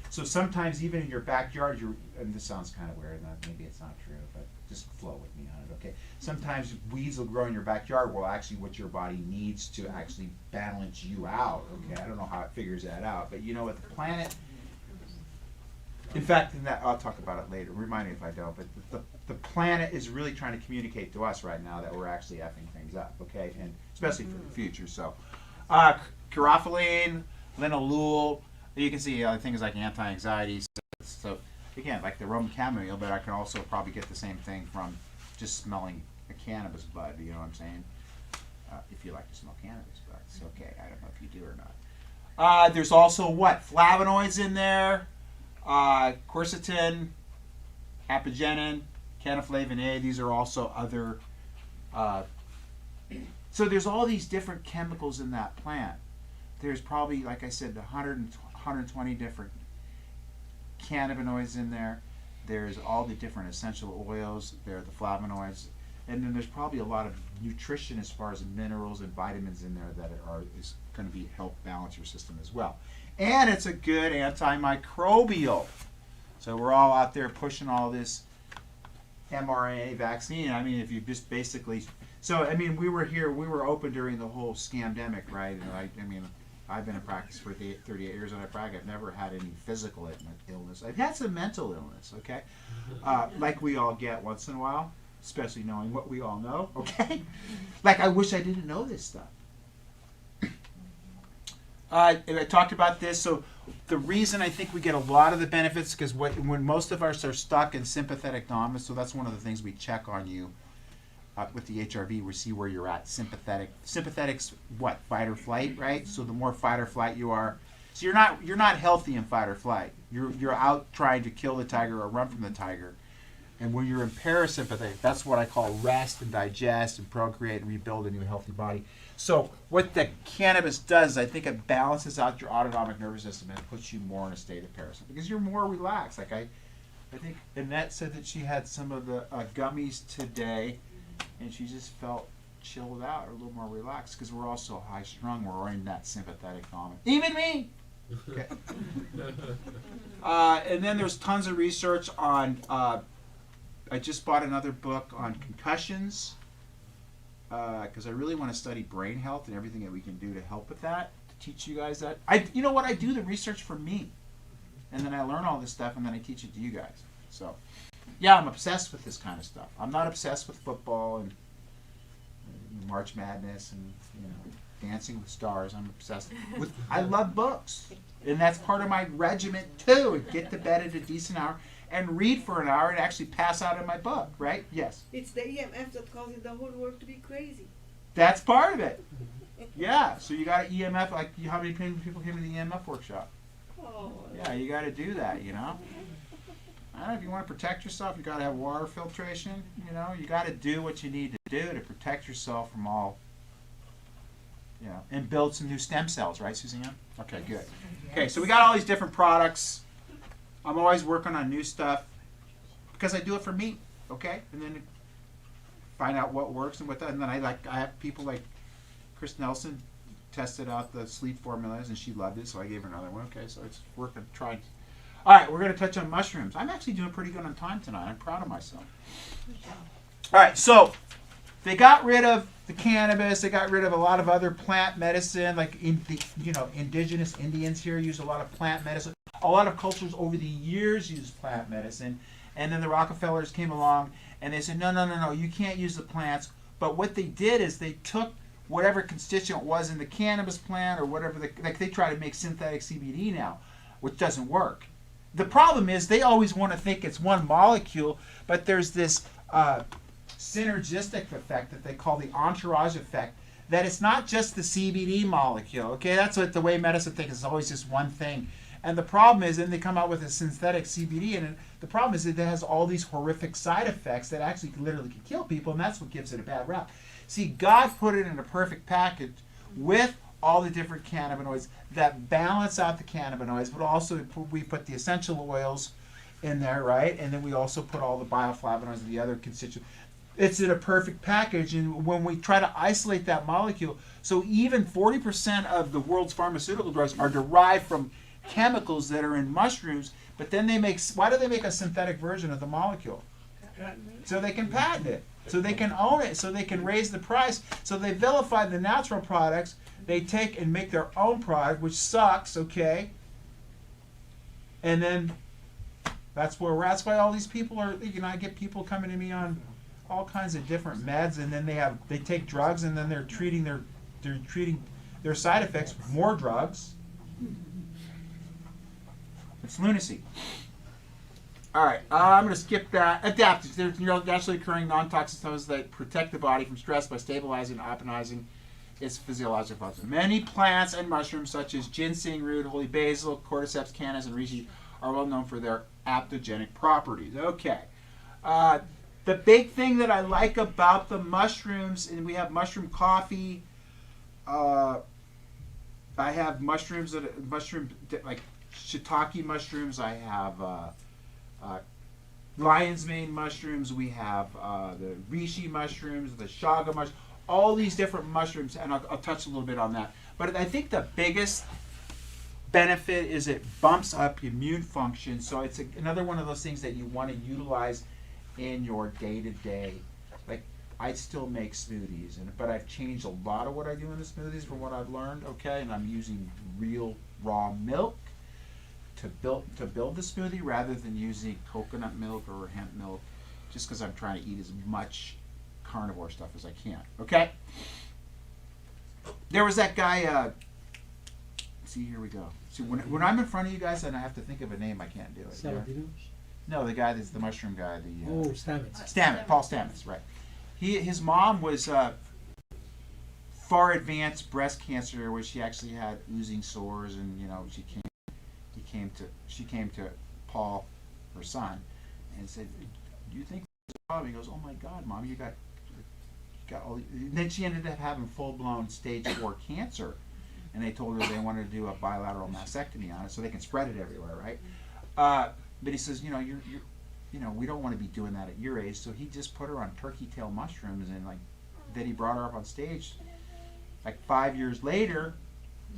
So sometimes even in your backyard, and this sounds kind of weird, maybe it's not true, but just flow with me on it, okay? Sometimes weeds will grow in your backyard, well, actually what your body needs to actually balance you out, okay? I don't know how it figures that out, but you know what, the planet, in fact, I'll talk about it later, remind me if I don't, but the planet is really trying to communicate to us right now that we're actually effing things up, okay? And especially for the future, so. Carofilene, linalool, you can see things like anti-anxiety, so again, like the Roman chamomile, but I can also probably get the same thing from just smelling a cannabis bud, you know what I'm saying? If you like to smell cannabis buds, okay, I don't know if you do or There's also what? Flavonoids in there, quercetin, apigenin, caenoflavin A. These are also other. So there's all these different chemicals in that plant. There's probably, like I said, 120 different cannabinoids in there. There's all the different essential oils. There are the flavonoids. And then there's probably a lot of nutrition as far as minerals and vitamins in there that is going to help balance your system as well. And it's a good antimicrobial. So we're all out there pushing all this mRNA vaccine. I mean, if you just basically... So, I mean, we were open during the whole scamdemic, right? And I mean, I've been in practice for 38 years, and I've never had any physical illness. I've had some mental illness, okay? Like we all get once in a while, especially knowing what we all know, okay? Like, I wish I didn't know this stuff. I talked about this, so the reason I think we get a lot of the benefits, because when most of us are stuck in sympathetic dominance, so that's one of the things we check on you. With the HRV, we see where you're at. Sympathetic's what? Fight or flight, right? So the more fight or flight you are, so you're not healthy in fight or flight. You're out trying to kill the tiger or run from the tiger. And when you're in parasympathetic, that's what I call rest and digest and procreate and rebuild a new healthy body. So what the cannabis does, I think it balances out your autonomic nervous system and puts you more in a state of parasympathetic because you're more relaxed. Like I think Annette said that she had some of the gummies today. And she just felt chilled out, or a little more relaxed, because we're all so high strung. We're in that sympathetic dominant. Even me. Okay. And then there's tons of research on. I just bought another book on concussions, because I really want to study brain health and everything that we can do to help with that. To teach you guys that. You know what? I do the research for me, and then I learn all this stuff, and then I teach it to you guys. So. Yeah, I'm obsessed with this kind of stuff. I'm not obsessed with football and March Madness and Dancing with Stars. I'm obsessed with. I love books, and that's part of my regiment too. Get to bed at a decent hour and read for an hour and actually pass out in my book. Right? Yes. It's the EMF that causes the whole world to be crazy. That's part of it. Yeah. So you got an EMF. Like how many people came to the EMF workshop? Oh. Yeah, you got to do that. I don't know, if you want to protect yourself, you got to have water filtration. You got to do what you need to do to protect yourself from all, and build some new stem cells, right, Suzanne? Okay, good. Okay, so we got all these different products. I'm always working on new stuff because I do it for me, okay? And then find out what works and what doesn't. And then I have people like Chris Nelson tested out the sleep formulas and she loved it, so I gave her another one. Okay, so it's working, trying. All right, we're going to touch on mushrooms. I'm actually doing pretty good on time tonight. I'm proud of myself. All right, so they got rid of the cannabis. They got rid of a lot of other plant medicine, like indigenous Indians here use a lot of plant medicine. A lot of cultures over the years use plant medicine, and then the Rockefellers came along and they said, no, you can't use the plants. But what they did is they took whatever constituent was in the cannabis plant or whatever, they try to make synthetic CBD now, which doesn't work. The problem is they always want to think it's one molecule, but there's this synergistic effect that they call the entourage effect, that it's not just the CBD molecule, okay? That's what the way medicine thinks. It's always just one thing. And the problem is, then they come out with a synthetic CBD, and the problem is that it has all these horrific side effects that actually literally can kill people, and that's what gives it a bad rap. See, God put it in a perfect package with all the different cannabinoids that balance out the cannabinoids, but also we put the essential oils in there, right? And then we also put all the bioflavonoids and the other constituents. It's in a perfect package, and when we try to isolate that molecule, so even 40% of the world's pharmaceutical drugs are derived from chemicals that are in mushrooms, but then why do they make a synthetic version of the molecule? So they can patent it, so they can own it, so they can raise the price, so they vilify the natural products. They take and make their own product, which sucks, okay? And then that's where we're at. That's why all these people are, I get people coming to me on all kinds of different meds, and then they take drugs, and then they're treating their side effects with more drugs. It's lunacy. All right, I'm going to skip that. Adaptogens. They're naturally occurring non-toxic substances that protect the body from stress by stabilizing and optimizing its physiological function. Many plants and mushrooms, such as ginseng root, holy basil, cordyceps canis, and reishi, are well known for their adaptogenic properties. Okay. The big thing that I like about the mushrooms, and we have mushroom coffee. I have mushrooms like shiitake mushrooms. I have lion's mane mushrooms. We have the reishi mushrooms, the chaga mushrooms, all these different mushrooms, and I'll touch a little bit on that. But I think the biggest benefit is it bumps up immune function. So it's another one of those things that you want to utilize in your day-to-day. Like, I still make smoothies, but I've changed a lot of what I do in the smoothies from what I've learned, okay? And I'm using real raw milk to build the smoothie rather than using coconut milk or hemp milk, just because I'm trying to eat as much carnivore stuff as I can, okay? There was that guy, see, here we go. See, when I'm in front of you guys and I have to think of a name, I can't do it. Saladinos? No, the guy that's the mushroom guy. Stamets. Paul Stamets, right. His mom was far advanced breast cancer, where she actually had oozing sores, and she came to Paul, her son, and said, "Do you think there's a problem?" He goes, "Oh my God, Mom, you got all." And then she ended up having full blown stage 4 cancer, and they told her they wanted to do a bilateral mastectomy on it so they can spread it everywhere, right? But he says, we don't want to be doing that at your age. So he just put her on turkey tail mushrooms, and then he brought her up on stage, 5 years later,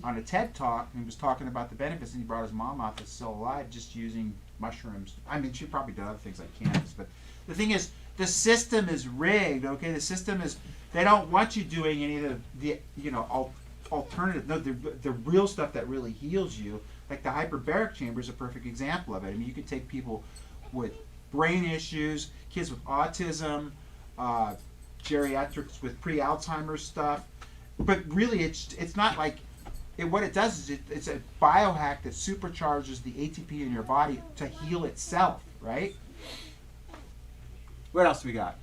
on a TED Talk, and he was talking about the benefits, and he brought his mom out that's still alive just using mushrooms. I mean, she probably did other things like cannabis, but the thing is, the system is rigged. Okay, the system is. They don't want you doing any of the alternative. No, the real stuff that really heals you. Like the hyperbaric chamber is a perfect example of it. I mean, you could take people with brain issues, kids with autism, geriatrics with pre-Alzheimer's stuff, but really it's not like what it does is it's a biohack that supercharges the ATP in your body to heal itself, right? What else do we got?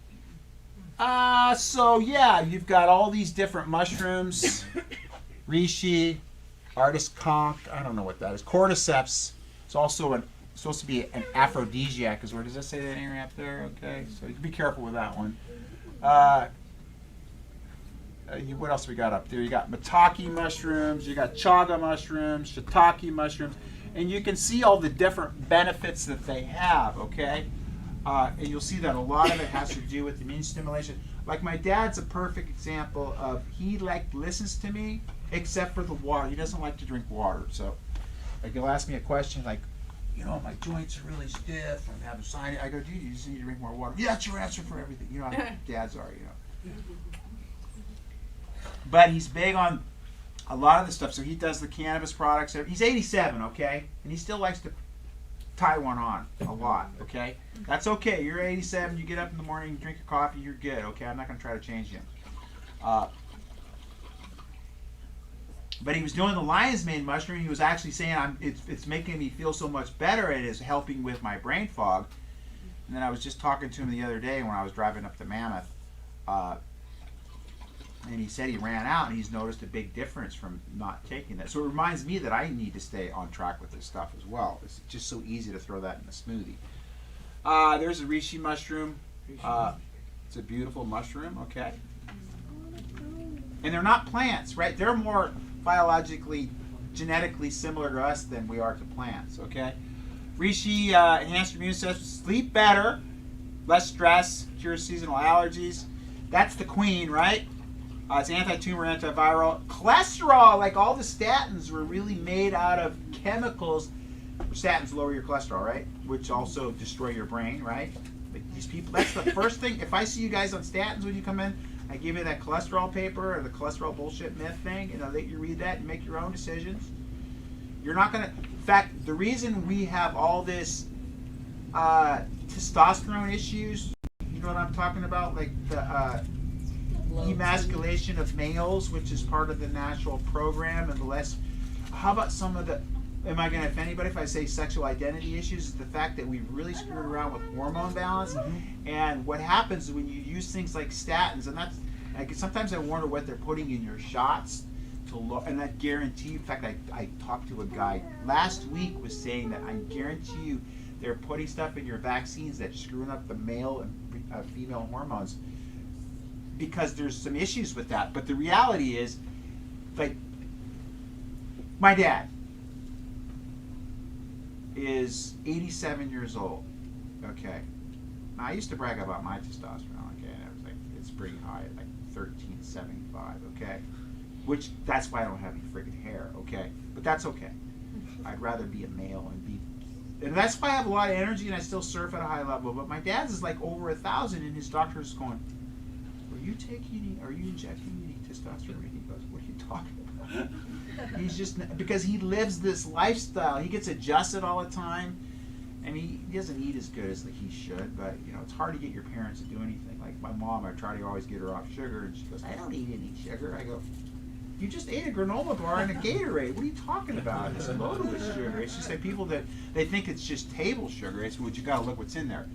So yeah, you've got all these different mushrooms, reishi, artist conch, I don't know what that is. Cordyceps. It's also supposed to be an aphrodisiac. Where does that say that area up there? Okay, so you can be careful with that one. What else we got up there? You got maitake mushrooms. You got chaga mushrooms, shiitake mushrooms, and you can see all the different benefits that they have. Okay, and you'll see that a lot of it has to do with immune stimulation. Like my dad's a perfect example of he listens to me. Except for the water. He doesn't like to drink water. So, he'll ask me a question like, my joints are really stiff. I'm having sinus. I go, dude, you just need to drink more water. Yeah, that's your answer for everything. How dads are, But he's big on a lot of the stuff. So he does the cannabis products. He's 87, okay? And he still likes to tie one on a lot, okay? That's okay. You're 87. You get up in the morning, you drink your coffee, you're good, okay? I'm not going to try to change you. But he was doing the lion's mane mushroom. He was actually saying, it's making me feel so much better. It is helping with my brain fog. And then I was just talking to him the other day when I was driving up to Mammoth. And he said he ran out and he's noticed a big difference from not taking that. So it reminds me that I need to stay on track with this stuff as well. It's just so easy to throw that in a smoothie. There's a reishi mushroom. It's a beautiful mushroom, okay? And they're not plants, right? They're more biologically, genetically similar to us than we are to plants, okay? Reishi enhanced your immune system, sleep better, less stress, cures seasonal allergies. That's the queen, right? It's anti-tumor, antiviral. Cholesterol, like all the statins, were really made out of chemicals. Statins lower your cholesterol, right? Which also destroy your brain, right? Like these people, that's the first thing. If I see you guys on statins when you come in, I give you that cholesterol paper or the cholesterol bullshit myth thing, let you read that and make your own decisions. You're not going to, in fact, the reason we have all this testosterone issues, you know what I'm talking about? Like the emasculation of males, which is part of the natural program, and the less, how about some of the, am I going to offend anybody if I say sexual identity issues? Is the fact that we've really screwed around with hormone balance. And what happens when you use things like statins, and And sometimes I wonder what they're putting in your shots to look, and I guarantee, in fact, I talked to a guy last week was saying that I guarantee you they're putting stuff in your vaccines that's screwing up the male and female hormones because there's some issues with that. But the reality is, like, my dad is 87 years old, okay? Now, I used to brag about my testosterone, okay? And I was like, it's pretty high, like 1375, okay? Which, that's why I don't have any friggin' hair, okay? But that's okay. I'd rather be a male and be, and that's why I have a lot of energy and I still surf at a high level. But my dad's is like over 1,000 and his doctor's going, are you injecting any testosterone? He goes, what are you talking about? He's just, because he lives this lifestyle. He gets adjusted all the time. And he doesn't eat as good as he should, but you know, it's hard to get your parents to do anything. Like my mom, I try to always get her off sugar, and she goes, I don't eat any sugar. I go, you just ate a granola bar and a Gatorade. What are you talking about? It's loaded with sugar. It's just like people that they think it's just table sugar. It's what you got to look what's in there.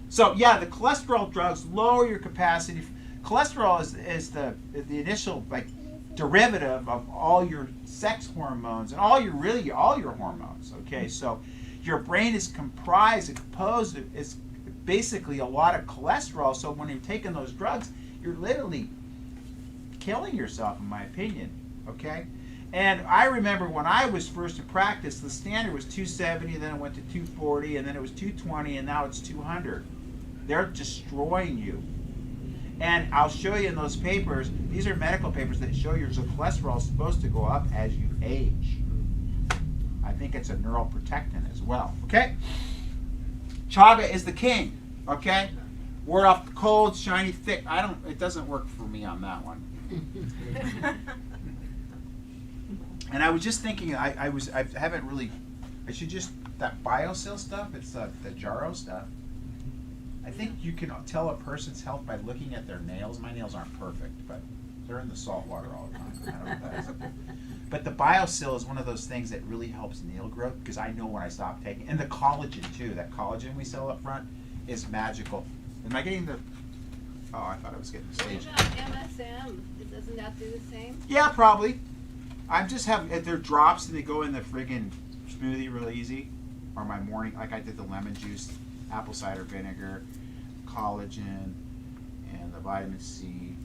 So yeah, the cholesterol drugs lower your capacity. Cholesterol is the initial like derivative of all your sex hormones and all your hormones. Okay, so your brain is composed of it's basically a lot of cholesterol. So when you're taking those drugs, you're literally killing yourself, in my opinion. Okay, and I remember when I was first in practice, the standard was 270, then it went to 240, and then it was 220, and now it's 200. They're destroying you. And I'll show you in those papers, these are medical papers that show your cholesterol is supposed to go up as you age. I think it's a neuroprotectant as well. Okay? Chaga is the king. Okay? Ward off the cold, shiny, thick. It doesn't work for me on that one. And I was just thinking, I should just, that BioSil stuff, it's the Jaro stuff. I think you can tell a person's health by looking at their nails. My nails aren't perfect, but they're in the salt water all the time. I don't know what that is. But the BioSil is one of those things that really helps nail growth because I know when I stop taking, and the collagen too, that collagen we sell up front is magical. Am I getting the, oh, I thought I was getting the stage. What about MSM? Doesn't that do the same? Yeah, probably. I'm just having, they're drops and they go in the friggin' smoothie real easy. Or my morning, like I did the lemon juice, apple cider vinegar, collagen, and the vitamin C.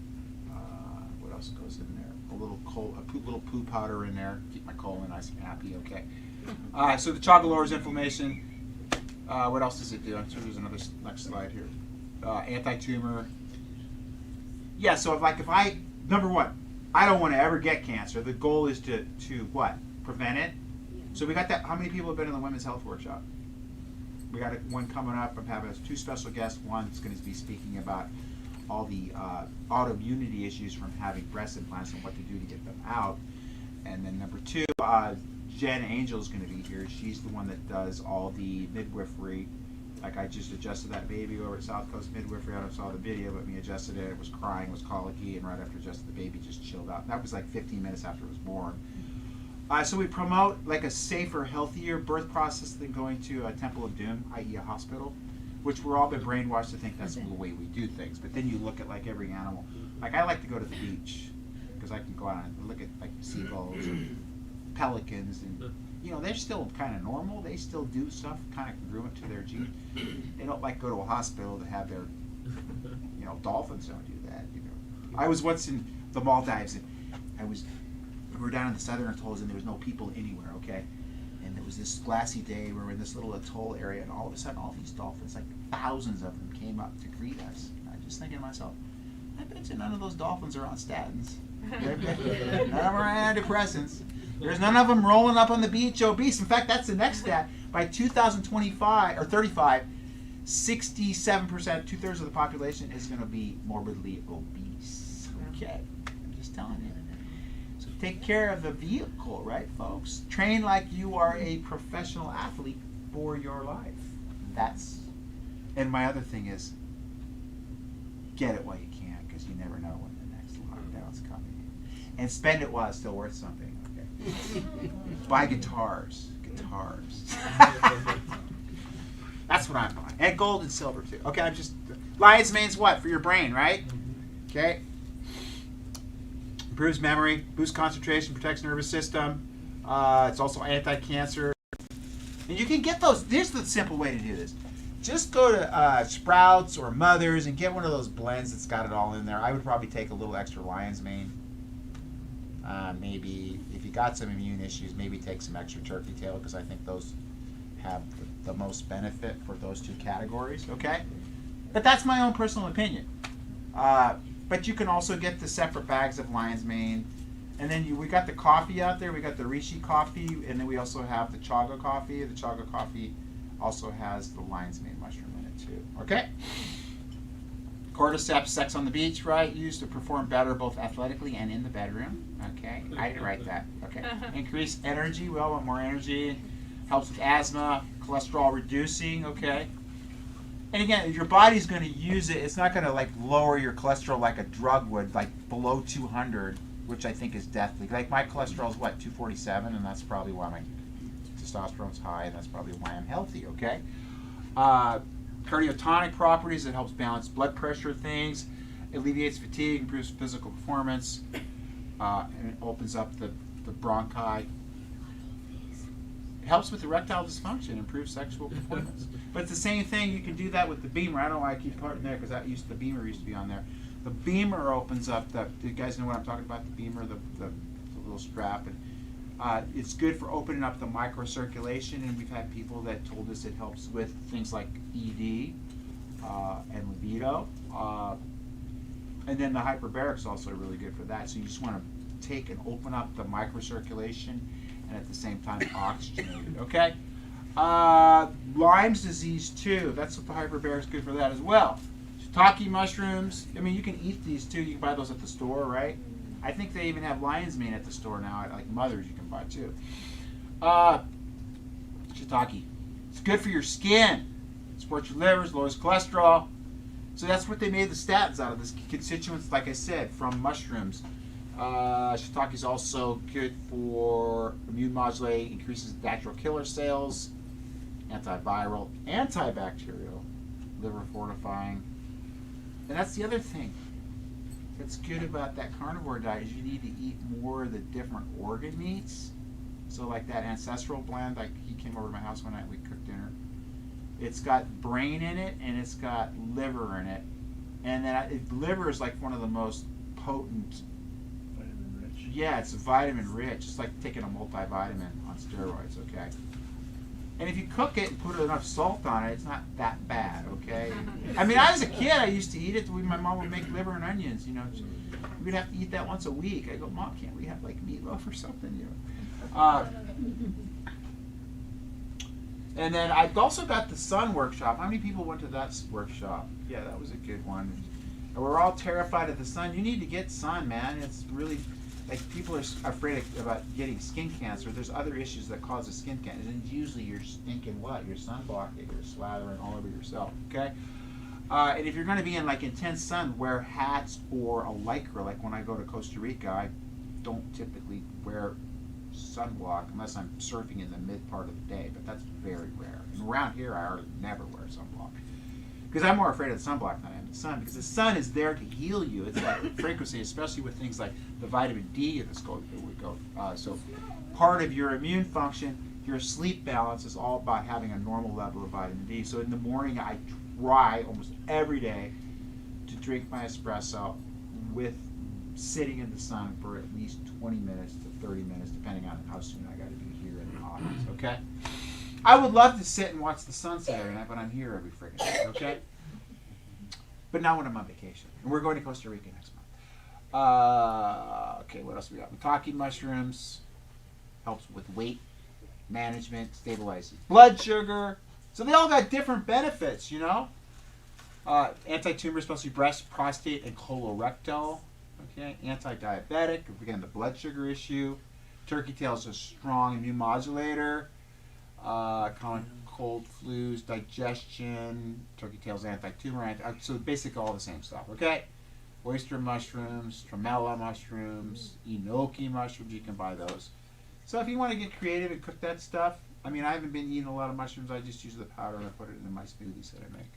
What else goes in there? A little poo powder in there. Keep my colon nice and happy. Okay. So the chaga lowers inflammation. What else does it do? I'm sure there's another next slide here. Anti-tumor. Yeah. So if I number one, I don't want to ever get cancer. The goal is to what? Prevent it. So we got that. How many people have been in the Women's Health Workshop? We got one coming up. I'm having two special guests. One's going to be speaking about all the autoimmunity issues from having breast implants and what to do to get them out. And then number two, Jen Angel is going to be here. She's the one that does all the midwifery. Like I just adjusted that baby over at South Coast Midwifery. I don't know if you saw the video, but me adjusted it. It was crying, it was colicky, and right after adjusted, the baby just chilled out. That was like 15 minutes after it was born. So we promote like a safer, healthier birth process than going to a Temple of Doom, i.e. a hospital, which we're all been brainwashed to think that's the way we do things. But then you look at like every animal. Like I like to go to the beach because I can go out and look at like seagulls and pelicans, and you know they're still kind of normal. They still do stuff kind of congruent to their genes. They don't like go to a hospital to have their, you know, dolphins don't do that. You know, I was once in the Maldives and we were down in the southern atolls and there was no people anywhere, okay? And it was this glassy day, we were in this little atoll area, and all of a sudden all these dolphins, like thousands of them, came up to greet us. And I was just thinking to myself, I bet you none of those dolphins are on statins. None of them are on antidepressants. There's none of them rolling up on the beach obese. In fact, that's the next stat. By 2025, or 35, 67%, 2/3 of the population is going to be morbidly obese. Okay, I'm just telling you. Take care of the vehicle, right, folks? Train like you are a professional athlete for your life. And my other thing is, get it while you can, because you never know when the next lockdown's coming. And spend it while it's still worth something, okay? Buy guitars. That's what I'm buying. And gold and silver, too. Okay, lion's mane's what? For your brain, right? Okay? improves memory, boosts concentration, protects nervous system. It's also anti-cancer. And you can get those. Here's the simple way to do this. Just go to Sprouts or Mother's and get one of those blends that's got it all in there. I would probably take a little extra lion's mane. Maybe if you got some immune issues, maybe take some extra turkey tail, because I think those have the most benefit for those two categories. Okay, but that's my own personal opinion. But you can also get the separate bags of lion's mane. And then we got the coffee out there. We got the Rishi coffee, and then we also have the chaga coffee. The chaga coffee also has the lion's mane mushroom in it too. Okay. Cordyceps, sex on the beach, right? Used to perform better both athletically and in the bedroom. Okay, I didn't write that. Okay. Increase energy. We all want more energy. Helps with asthma, cholesterol reducing. Okay. And again, your body's going to use it. It's not going to like lower your cholesterol like a drug would, like below 200. Which I think is deathly. Like my cholesterol is what, 247, and that's probably why my testosterone's high, and that's probably why I'm healthy. Okay. Cardiotonic properties. It helps balance blood pressure things. Alleviates fatigue, improves physical performance, and it opens up the bronchi. It helps with erectile dysfunction, improves sexual performance. But it's the same thing. You can do that with the Beamer. I don't know why I keep putting there, because the Beamer used to be on there. The Beamer opens up the. You guys know what I'm talking about? The Beamer, the little strap, and it's good for opening up the microcirculation. And we've had people that told us it helps with things like ED and libido. And then the hyperbaric is also really good for that. So you just want to take and open up the microcirculation, and at the same time oxygenate it. Okay. Lyme's disease too. That's what the hyperbaric is good for that as well. Shiitake mushrooms. I mean, you can eat these too. You can buy those at the store, right? I think they even have lion's mane at the store now. Like Mother's, you can buy too. Shiitake. It's good for your skin. Supports your livers, lowers cholesterol. So that's what they made the statins out of. This constituents, like I said, from mushrooms. Shiitake is also good for immune modulating, increases natural killer cells, antiviral, antibacterial, liver fortifying. And that's the other thing that's good about that carnivore diet is you need to eat more of the different organ meats. So like that ancestral blend, like he came over to my house one night, we cooked dinner. It's got brain in it and it's got liver in it. And then liver is like one of the most potent. Vitamin rich. Yeah, it's vitamin rich. It's like taking a multivitamin on steroids, okay? And if you cook it and put enough salt on it, it's not that bad, okay? I mean, I was a kid, I used to eat it. My mom would make liver and onions, you know. We'd have to eat that once a week. I go, Mom, can't we have like meatloaf or something, you know? And then I've also got the sun workshop. How many people went to that workshop? Yeah, that was a good one. And we're all terrified of the sun. You need to get sun, man. It's really... Like people are afraid about getting skin cancer. There's other issues that cause a skin cancer, and usually you're stinking what? You're sunblocking, you're slathering all over yourself. Okay, and if you're going to be in like intense sun, wear hats or a lycra. Like when I go to Costa Rica, I don't typically wear sunblock unless I'm surfing in the mid part of the day, but that's very rare. And around here, I hardly never wear sunblock because I'm more afraid of the sunblock than I am the sun, because the sun is there to heal you. It's like frequency, especially with things like the vitamin D in the skull would go. So part of your immune function, your sleep balance is all about having a normal level of vitamin D. So in the morning, I try almost every day to drink my espresso with sitting in the sun for at least 20 minutes to 30 minutes, depending on how soon I got to be here in the office, okay? I would love to sit and watch the sunset every night, but I'm here every freaking day, okay? But not when I'm on vacation. And we're going to Costa Rica next month. Okay, what else we got? Maitake mushrooms. Helps with weight management. Stabilizes blood sugar. So they all got different benefits, you know? Anti-tumor, especially breast, prostate, and colorectal. Okay, anti-diabetic. Again, the blood sugar issue. Turkey tail is a strong immune modulator. Common cold, flus, digestion. Turkey tail's anti-tumor. So basically all the same stuff. Okay. Oyster mushrooms, tremella mushrooms, enoki mushrooms. You can buy those. So if you want to get creative and cook that stuff, I mean, I haven't been eating a lot of mushrooms. I just use the powder and I put it in my smoothies that I make.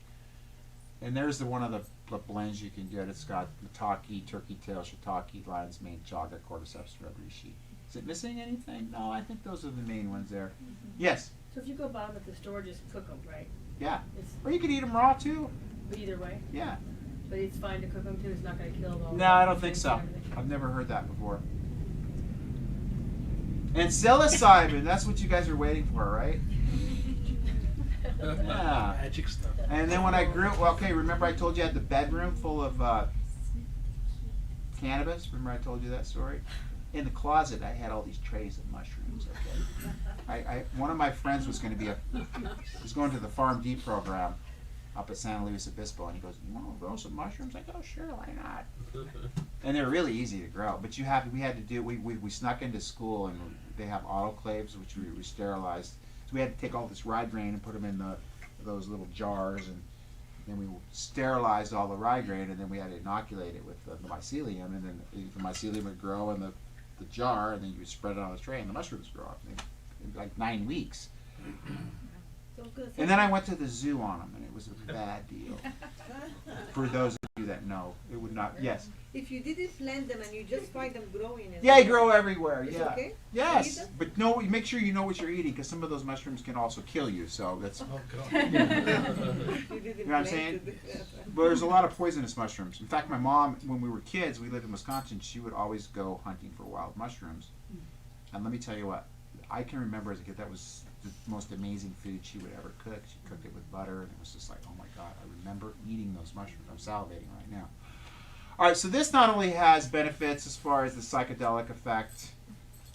And there's one of the what blends you can get. It's got maitake, turkey tail, shiitake, lion's mane, chaga, cordyceps, reishi. Is it missing anything? No, I think those are the main ones there. Yes. So if you go buy them at the store, just cook them, right? Yeah. It's Or you could eat them raw too. either way. Yeah. But it's fine to cook them too. It's not going to kill all. No, I don't think so. I've never heard that before. And psilocybin, that's what you guys are waiting for, right? Yeah. Magic stuff. And then when I grew, well, okay, remember I told you I had the bedroom full of cannabis? Remember I told you that story? In the closet, I had all these trays of mushrooms. Okay, one of my friends was going to the Farm D program up at San Luis Obispo, and he goes, "You want to grow some mushrooms?" I go, "Sure, why not?" And they're really easy to grow, but we had to do. We snuck into school, and they have autoclaves, which we sterilized. So we had to take all this rye grain and put them in those little jars, and then we sterilized all the rye grain, and then we had to inoculate it with the mycelium, and then the mycelium would grow in the jar, and then you would spread it on the tray, and the mushrooms grow up in like 9 weeks. And then I went to the zoo on them, and it was a bad deal. For those of you that know, it would not. Yes. If you didn't plant them and you just find them growing. Yeah, they grow everywhere. It's Yeah. okay? Yes, but no, make sure you know what you're eating, because some of those mushrooms can also kill you. So that's. Oh, God. You You know what I'm saying? Well, there's a lot of poisonous mushrooms. In fact, my mom, when we were kids, we lived in Wisconsin, she would always go hunting for wild mushrooms. And let me tell you what, I can remember as a kid, that was the most amazing food she would ever cook. She cooked it with butter, and it was just like, oh my God, I remember eating those mushrooms. I'm salivating right now. All right, so this not only has benefits as far as the psychedelic effect,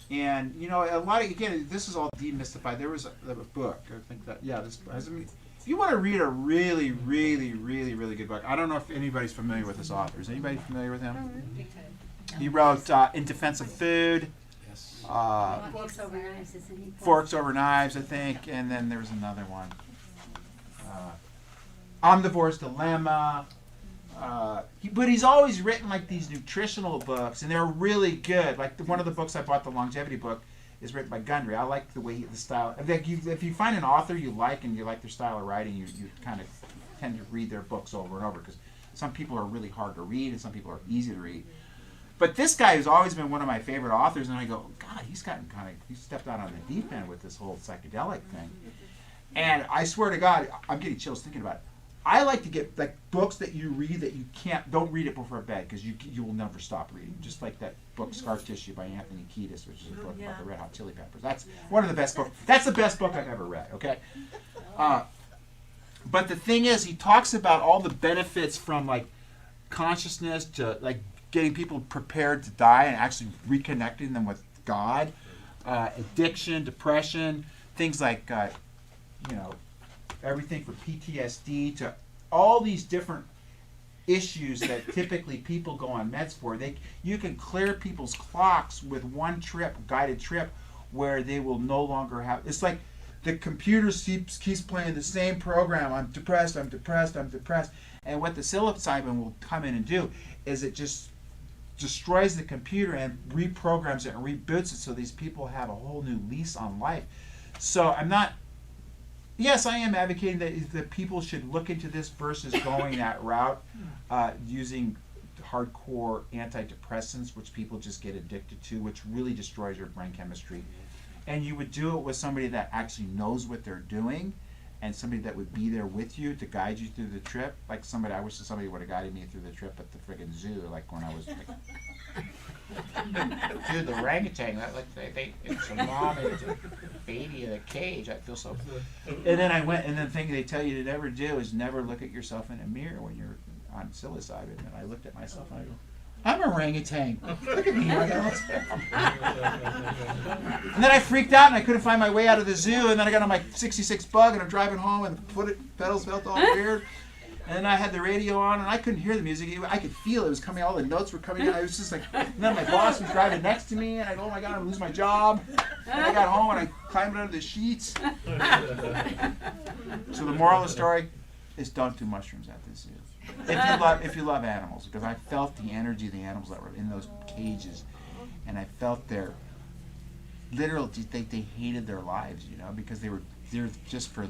and you know, a lot of, again, this is all demystified. There was a book, I think that, yeah, this has, I mean, if you want to read a really, really, really, really good book, I don't know if anybody's familiar with this author. Is anybody familiar with him? He wrote In Defense of Food, Yes. Forks over knives, isn't he? Forks Over Knives, I think, and then there was another one. Omnivore's Dilemma. But he's always written like these nutritional books, and they're really good. Like one of the books I bought, the longevity book, is written by Gundry. I like the way the style. If you find an author you like and you like their style of writing, you kind of tend to read their books over and over, because some people are really hard to read and some people are easy to read. But this guy has always been one of my favorite authors, and I go, God, he stepped out on the deep end with this whole psychedelic thing. And I swear to God, I'm getting chills thinking about it. I like to get like books that you read that you don't read it before bed, because you will never stop reading. Just like that book Scar Tissue by Anthony Kiedis, which is a book about the Red Hot Chili Peppers. That's one of the best books. That's the best book I've ever read. Okay. But the thing is, he talks about all the benefits from like consciousness to like getting people prepared to die and actually reconnecting them with God, addiction, depression, things like everything from PTSD to all these different issues that typically people go on meds for. You can clear people's clocks with one trip, guided trip, where they will no longer have. It's like the computer keeps playing the same program. I'm depressed. I'm depressed. I'm depressed. And what the psilocybin will come in and do is it just destroys the computer and reprograms it and reboots it, so these people have a whole new lease on life. So yes, I am advocating that people should look into this versus going that route, using hardcore antidepressants, which people just get addicted to, which really destroys your brain chemistry. And you would do it with somebody that actually knows what they're doing, and somebody that would be there with you to guide you through the trip. Like I wish somebody would have guided me through the trip at the friggin' zoo, like when I was like, dude, the orangutan, it's a mom and it's a baby in a cage. I feel so. And then I went, and the thing they tell you to never do is never look at yourself in a mirror when you're on psilocybin. And I looked at myself and I go, I'm an orangutan. Look at me. And then I freaked out and I couldn't find my way out of the zoo. And then I got on my 66 bug and I'm driving home and pedals felt all weird. And then I had the radio on and I couldn't hear the music. I could feel it was coming. All the notes were coming out. I was just like, and then my boss was driving next to me and I go, oh my God, I'm losing my job. And I got home and I climbed under the sheets. So the moral of the story is don't do mushrooms at this zoo. If you love animals, because I felt the energy of the animals that were in those cages, and I felt their literal they hated their lives, because they're just for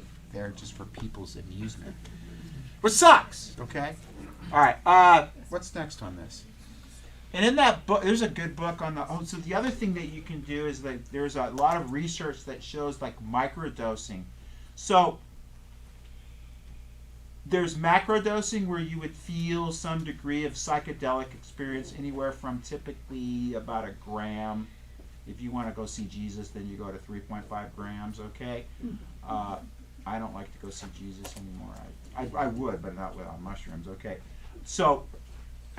people's amusement, which sucks. Okay, All right. What's next on this? And in that book, there's a good book on the. Oh, so the other thing that you can do is that there's a lot of research that shows like microdosing. So there's macrodosing where you would feel some degree of psychedelic experience, anywhere from typically about a gram. If you want to go see Jesus, then you go to 3.5 grams. Okay. I don't like to go see Jesus anymore. I would, but not on mushrooms. Okay. So.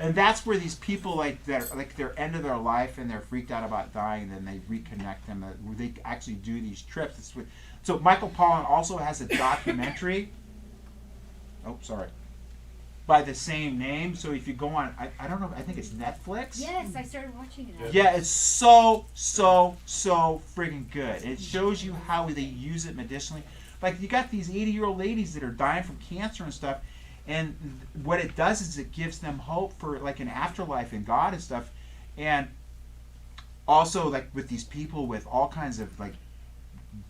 And that's where these people they're end of their life and they're freaked out about dying, and then they reconnect them. Where they actually do these trips. So Michael Pollan also has a documentary. Oh, sorry. By the same name. So if you go on, I don't know. I think it's Netflix. Yes, I started watching it. Yeah, it's so friggin' good. It shows you how they use it medicinally. Like you got these 80-year-old ladies that are dying from cancer and stuff. And what it does is it gives them hope for like an afterlife and God and stuff. And also like with these people with all kinds of like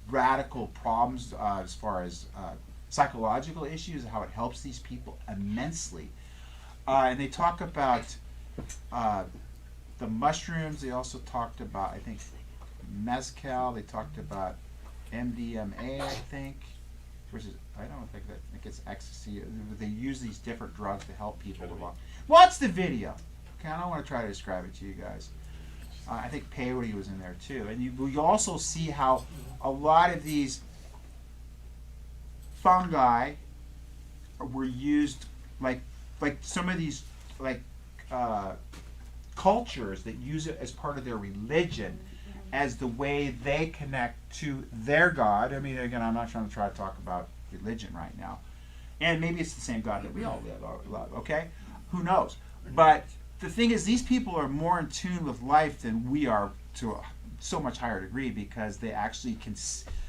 radical problems as far as psychological issues, how it helps these people immensely. And they talk about the mushrooms. They also talked about, I think, mezcal. They talked about MDMA, I think. I don't think it's ecstasy. They use these different drugs to help people. Watch the video. Okay, I don't want to try to describe it to you guys. I think peyote was in there too, and you also see how a lot of these fungi were used, like some of these cultures that use it as part of their religion, as the way they connect to their God. I mean, again, I'm not trying to talk about religion right now. And maybe it's the same God that we all love, okay? Who knows? But the thing is, these people are more in tune with life than we are to a so much higher degree, because they actually can...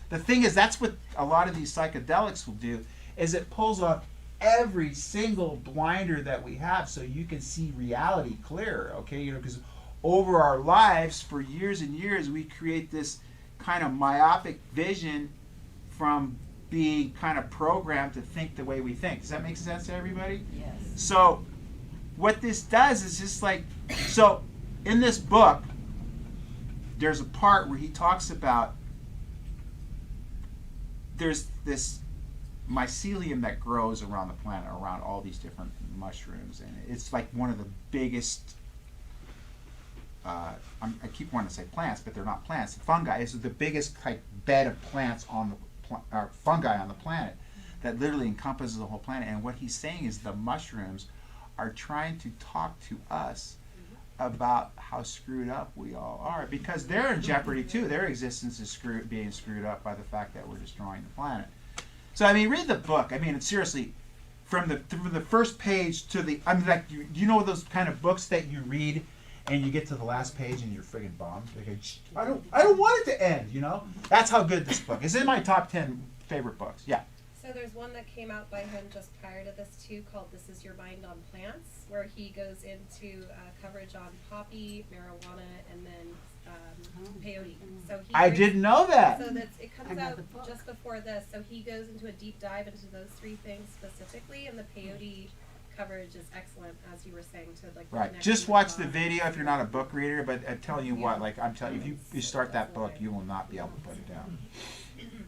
The thing is, that's what a lot of these psychedelics will do, is it pulls off every single blinder that we have so you can see reality clearer, okay? You know, because over our lives, for years and years, we create this kind of myopic vision from being kind of programmed to think the way we think. Does that make sense to everybody? Yes. So what this does is just like, so in this book, there's a part where he talks about there's this mycelium that grows around the planet, around all these different mushrooms, and it's like one of the biggest I keep wanting to say plants, but they're not plants. Fungi is the biggest like bed of plants on the fungi on the planet that literally encompasses the whole planet. And what he's saying is the mushrooms are trying to talk to us about how screwed up we all are, because they're in jeopardy too. Their existence is being screwed up by the fact that we're destroying the planet. So I mean, read the book. I mean, it's seriously from the first page to the. I mean, like you know those kind of books that you read and you get to the last page and you're friggin' bummed. Okay, I don't want it to end. You know, that's how good this book is. It's in my top 10 favorite books. Yeah. So there's one that came out by him just prior to this too, called "This Is Your Mind on Plants," where he goes into coverage on poppy, marijuana, and then peyote. So I didn't know that. So it comes out just before this. So he goes into a deep dive into those three things specifically, and the peyote coverage is excellent, as you were saying, to like. Right. Just watch the video if you're not a book reader. But I tell you what, like I'm telling you, if you start that book, you will not be able to put it down.